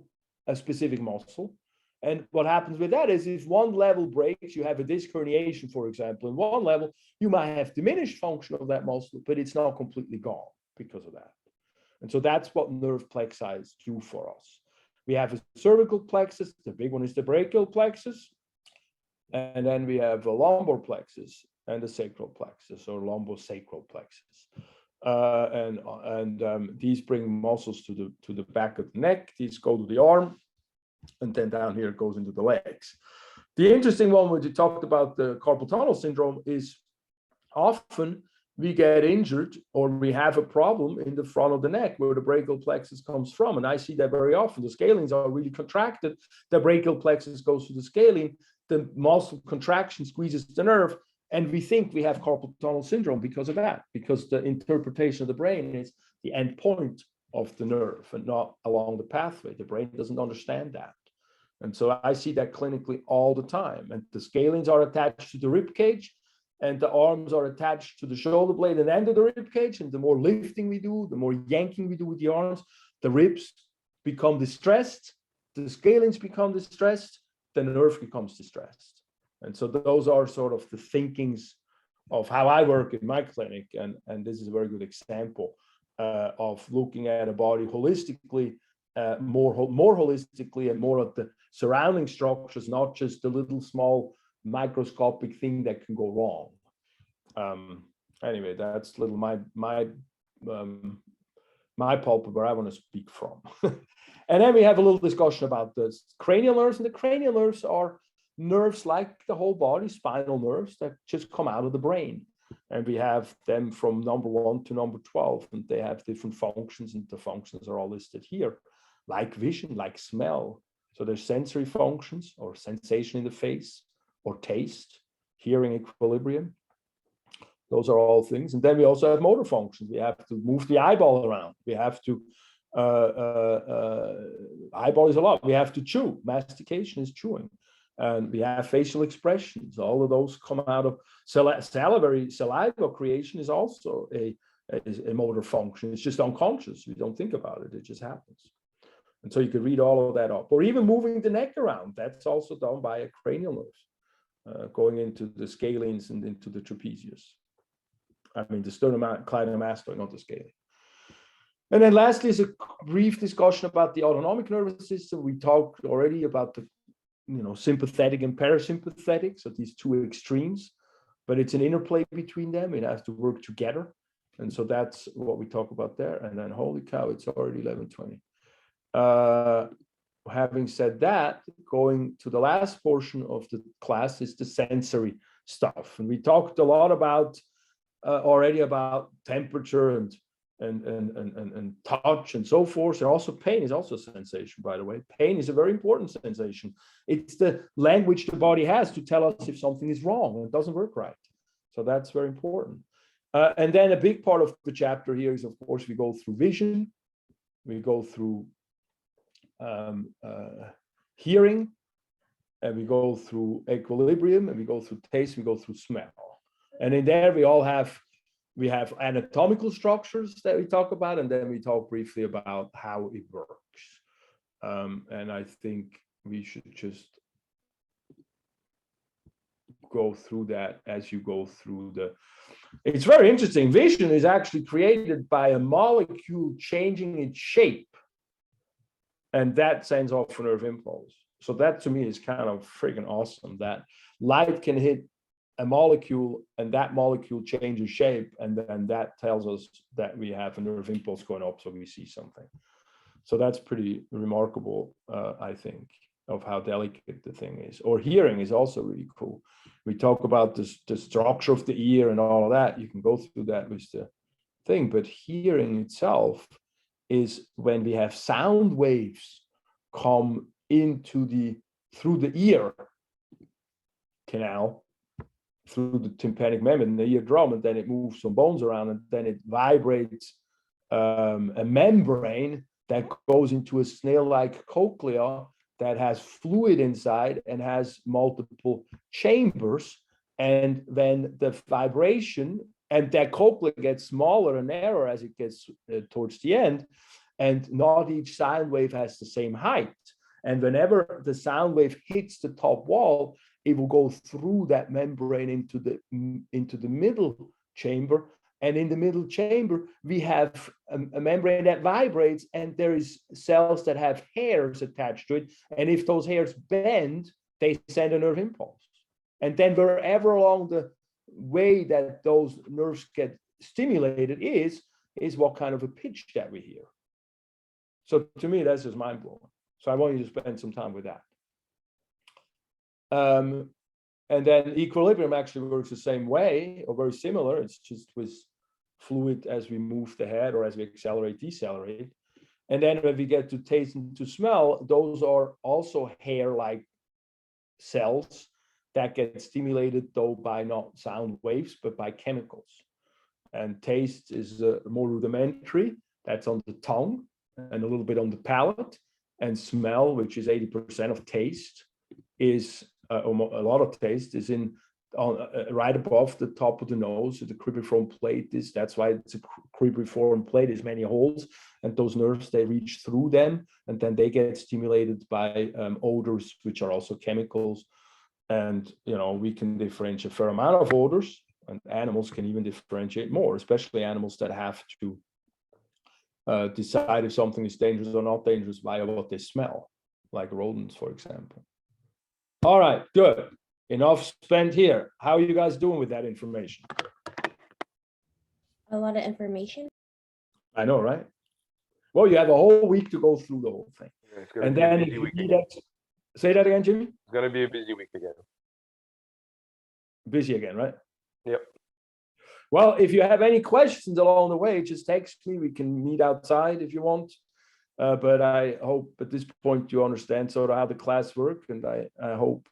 S1: a specific muscle. And what happens with that is if one level breaks, you have a disc herniation, for example, in one level, you might have diminished function of that muscle, but it's not completely gone because of that. And so that's what nerve plexi do for us. We have a cervical plexus, the big one is the brachial plexus, and then we have a lumbar plexus and the sacral plexus or lumbosacral plexus. These bring muscles to the back of the neck, these go to the arm, and then down here it goes into the legs. The interesting one when you talked about the carpal tunnel syndrome is often we get injured or we have a problem in the front of the neck where the brachial plexus comes from. And I see that very often. The scalenes are really contracted. The brachial plexus goes to the scalene. The muscle contraction squeezes the nerve. And we think we have carpal tunnel syndrome because of that, because the interpretation of the brain is the end point of the nerve and not along the pathway. The brain doesn't understand that. And so I see that clinically all the time. And the scalenes are attached to the rib cage, and the arms are attached to the shoulder blade and end of the rib cage. And the more lifting we do, the more yanking we do with the arms, the ribs become distressed, the scalenes become distressed, the nerve becomes distressed. And so those are sort of the thinkings of how I work in my clinic. And this is a very good example of looking at a body holistically, more holistically and more at the surrounding structures, not just the little small microscopic thing that can go wrong. Anyway, that's little my pulpit where I want to speak from. And then we have a little discussion about the cranial nerves, and the cranial nerves are nerves like the whole body, spinal nerves that just come out of the brain. And we have them from number 1 to number 12, and they have different functions, and the functions are all listed here, like vision, like smell. So there's sensory functions or sensation in the face, or taste, hearing equilibrium. Those are all things. And then we also have motor functions. We have to move the eyeball around. We have to, eyeball is a lot. We have to chew. Mastication is chewing. And we have facial expressions. All of those come out of saliva creation is also a motor function. It's just unconscious. We don't think about it. It just happens. And so you could read all of that up. Or even moving the neck around. That's also done by a cranial nerve, going into the scalenes and into the trapezius. I mean, the sternocleidomastoid, not the scalene. And then lastly is a brief discussion about the autonomic nervous system. We talked already about the sympathetic and parasympathetic, so these two extremes, but it's an interplay between them. It has to work together. And so that's what we talk about there. And then, holy cow, it's already 11:20. Having said that, going to the last portion of the class is the sensory stuff. And we talked a lot about already about temperature and touch and so forth. And also pain is also a sensation, by the way. Pain is a very important sensation. It's the language the body has to tell us if something is wrong and it doesn't work right. So that's very important. And then a big part of the chapter here is, of course, we go through vision, we go through hearing, and we go through equilibrium, and we go through taste, we go through smell. And in there we have anatomical structures that we talk about, and then we talk briefly about how it works. And I think we should just go through that as you go through it's very interesting. Vision is actually created by a molecule changing its shape, and that sends off a nerve impulse. So that to me is kind of freaking awesome, that light can hit a molecule and that molecule changes shape, and then that tells us that we have a nerve impulse going up, so we see something. So that's pretty remarkable, I think, of how delicate the thing is. Or hearing is also really cool. We talk about the structure of the ear and all of that. You can go through that with the thing, but hearing itself is when we have sound waves come through the ear canal, through the tympanic membrane, the eardrum, and then it moves some bones around, and then it vibrates a membrane that goes into a snail-like cochlea that has fluid inside and has multiple chambers. And when the vibration and that cochlea gets smaller and narrower as it gets towards the end, and not each sound wave has the same height. And whenever the sound wave hits the top wall, it will go through that membrane into the middle chamber. And in the middle chamber, we have a membrane that vibrates, and there is cells that have hairs attached to it. And if those hairs bend, they send a nerve impulse. And then wherever along the way that those nerves get stimulated is what kind of a pitch that we hear. So to me, that's just mind blowing. So I want you to spend some time with that. And then equilibrium actually works the same way, or very similar. It's just with fluid as we move the head or as we accelerate, decelerate. And then when we get to taste and to smell, those are also hair-like cells that get stimulated, though by not sound waves, but by chemicals. And taste is more rudimentary. That's on the tongue and a little bit on the palate. And smell, which is 80% of taste, is a lot of taste is right above the top of the nose. The cribriform plate is, that's why it's a cribriform plate. There's many holes, and those nerves, they reach through them, and then they get stimulated by odors, which are also chemicals. And we can differentiate a fair amount of odors, and animals can even differentiate more, especially animals that have to decide if something is dangerous or not dangerous via what they smell, like rodents, for example. All right, good. Enough spent here. How are you guys doing with that information?
S3: A lot of information.
S1: I know, right? Well, you have a whole week to go through the whole thing.
S2: Yeah, it's gonna
S1: And
S2: be
S1: then
S2: a
S1: if
S2: busy
S1: you
S2: week
S1: need
S2: again.
S1: say that again, Jimmy?
S2: It's gonna be a busy week again.
S1: Busy again, right?
S2: Yep.
S1: Well, if you have any questions along the way, just text me. We can meet outside if you want. But I hope at this point you understand sort of how the class works, and I hope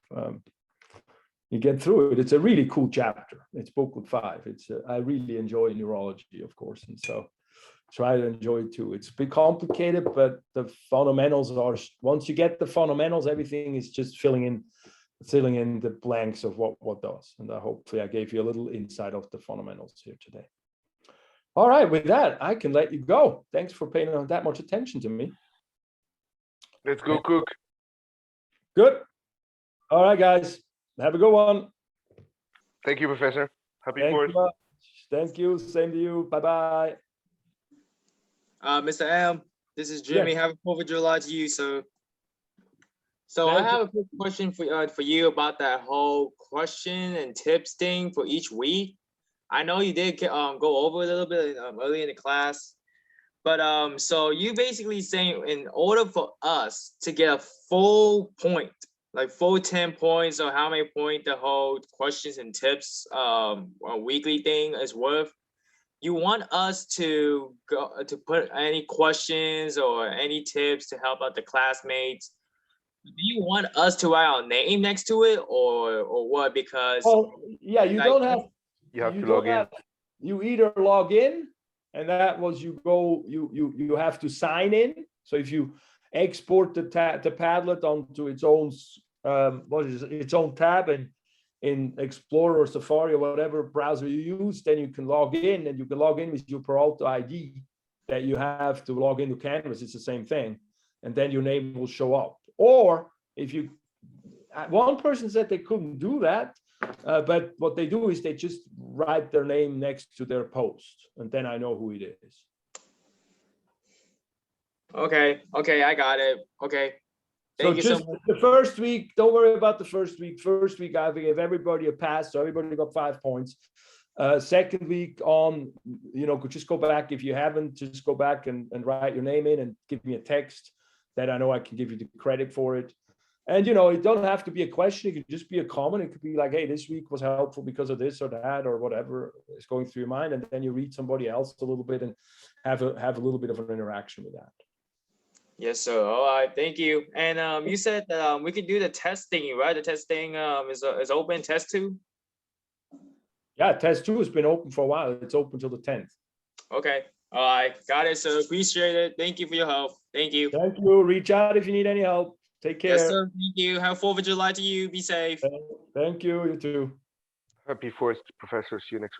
S1: you get through it. It's a really cool chapter. It's booklet 5. I really enjoy neurology, of course, and so try to enjoy it too. It's a bit complicated, but the fundamentals are, once you get the fundamentals, everything is just filling in the blanks of what does. And hopefully I gave you a little insight of the fundamentals here today. All right, with that, I can let you go. Thanks for paying that much attention to me.
S2: Let's go cook.
S1: Good. All right, guys. Have a good one.
S2: Thank you, Professor. Happy
S1: Thank
S2: 4th.
S1: you much. Thank you. Same to you. Bye-bye.
S4: Mr. M, this is Jimmy.
S1: Yes.
S4: Happy 4th of July to you, sir. So
S1: Thank
S4: I have a quick question for you about that whole question and tips thing for each week. I know you did go over a little bit early in the class, but so you basically saying in order for us to get a full point, like full 10 points, or how many points the whole questions and tips a weekly thing is worth, you want us to go to put any questions or any tips to help out the classmates. Do you want us to write our name next to it, or what? Because
S1: yeah, you don't have.
S2: You have to log in.
S1: You either log in, and that was you have to sign in. So if you export the Padlet onto its own its own tab and in Explorer or Safari or whatever browser you use, then you can log in, and you can log in with your Peralta ID that you have to log into Canvas. It's the same thing, and then your name will show up. Or if you, one person said they couldn't do that, but what they do is they just write their name next to their post, and then I know who it is.
S4: okay, I got it. Okay.
S1: So just the first week, don't worry about the first week. First week, I gave everybody a pass, so everybody got 5 points. Second week on, could just go back. If you haven't, just go back and write your name in and give me a text that I know I can give you the credit for it. And, it don't have to be a question. It could just be a comment. It could be like, hey, this week was helpful because of this or that or whatever is going through your mind. And then you read somebody else a little bit and have a little bit of an interaction with that.
S4: Yes, sir. All right, thank you. And you said that we could do the testing, right? The testing is open, test 2?
S1: Yeah, test 2 has been open for a while. It's open till the 10th.
S4: Okay. All right, got it, sir. Appreciate it. Thank you for your help. Thank you.
S1: Thank you. Reach out if you need any help. Take care.
S4: Yes, sir. Thank you. Have 4th of July to you. Be safe.
S1: Thank you. You too.
S2: Happy 4th, Professor. See you next week.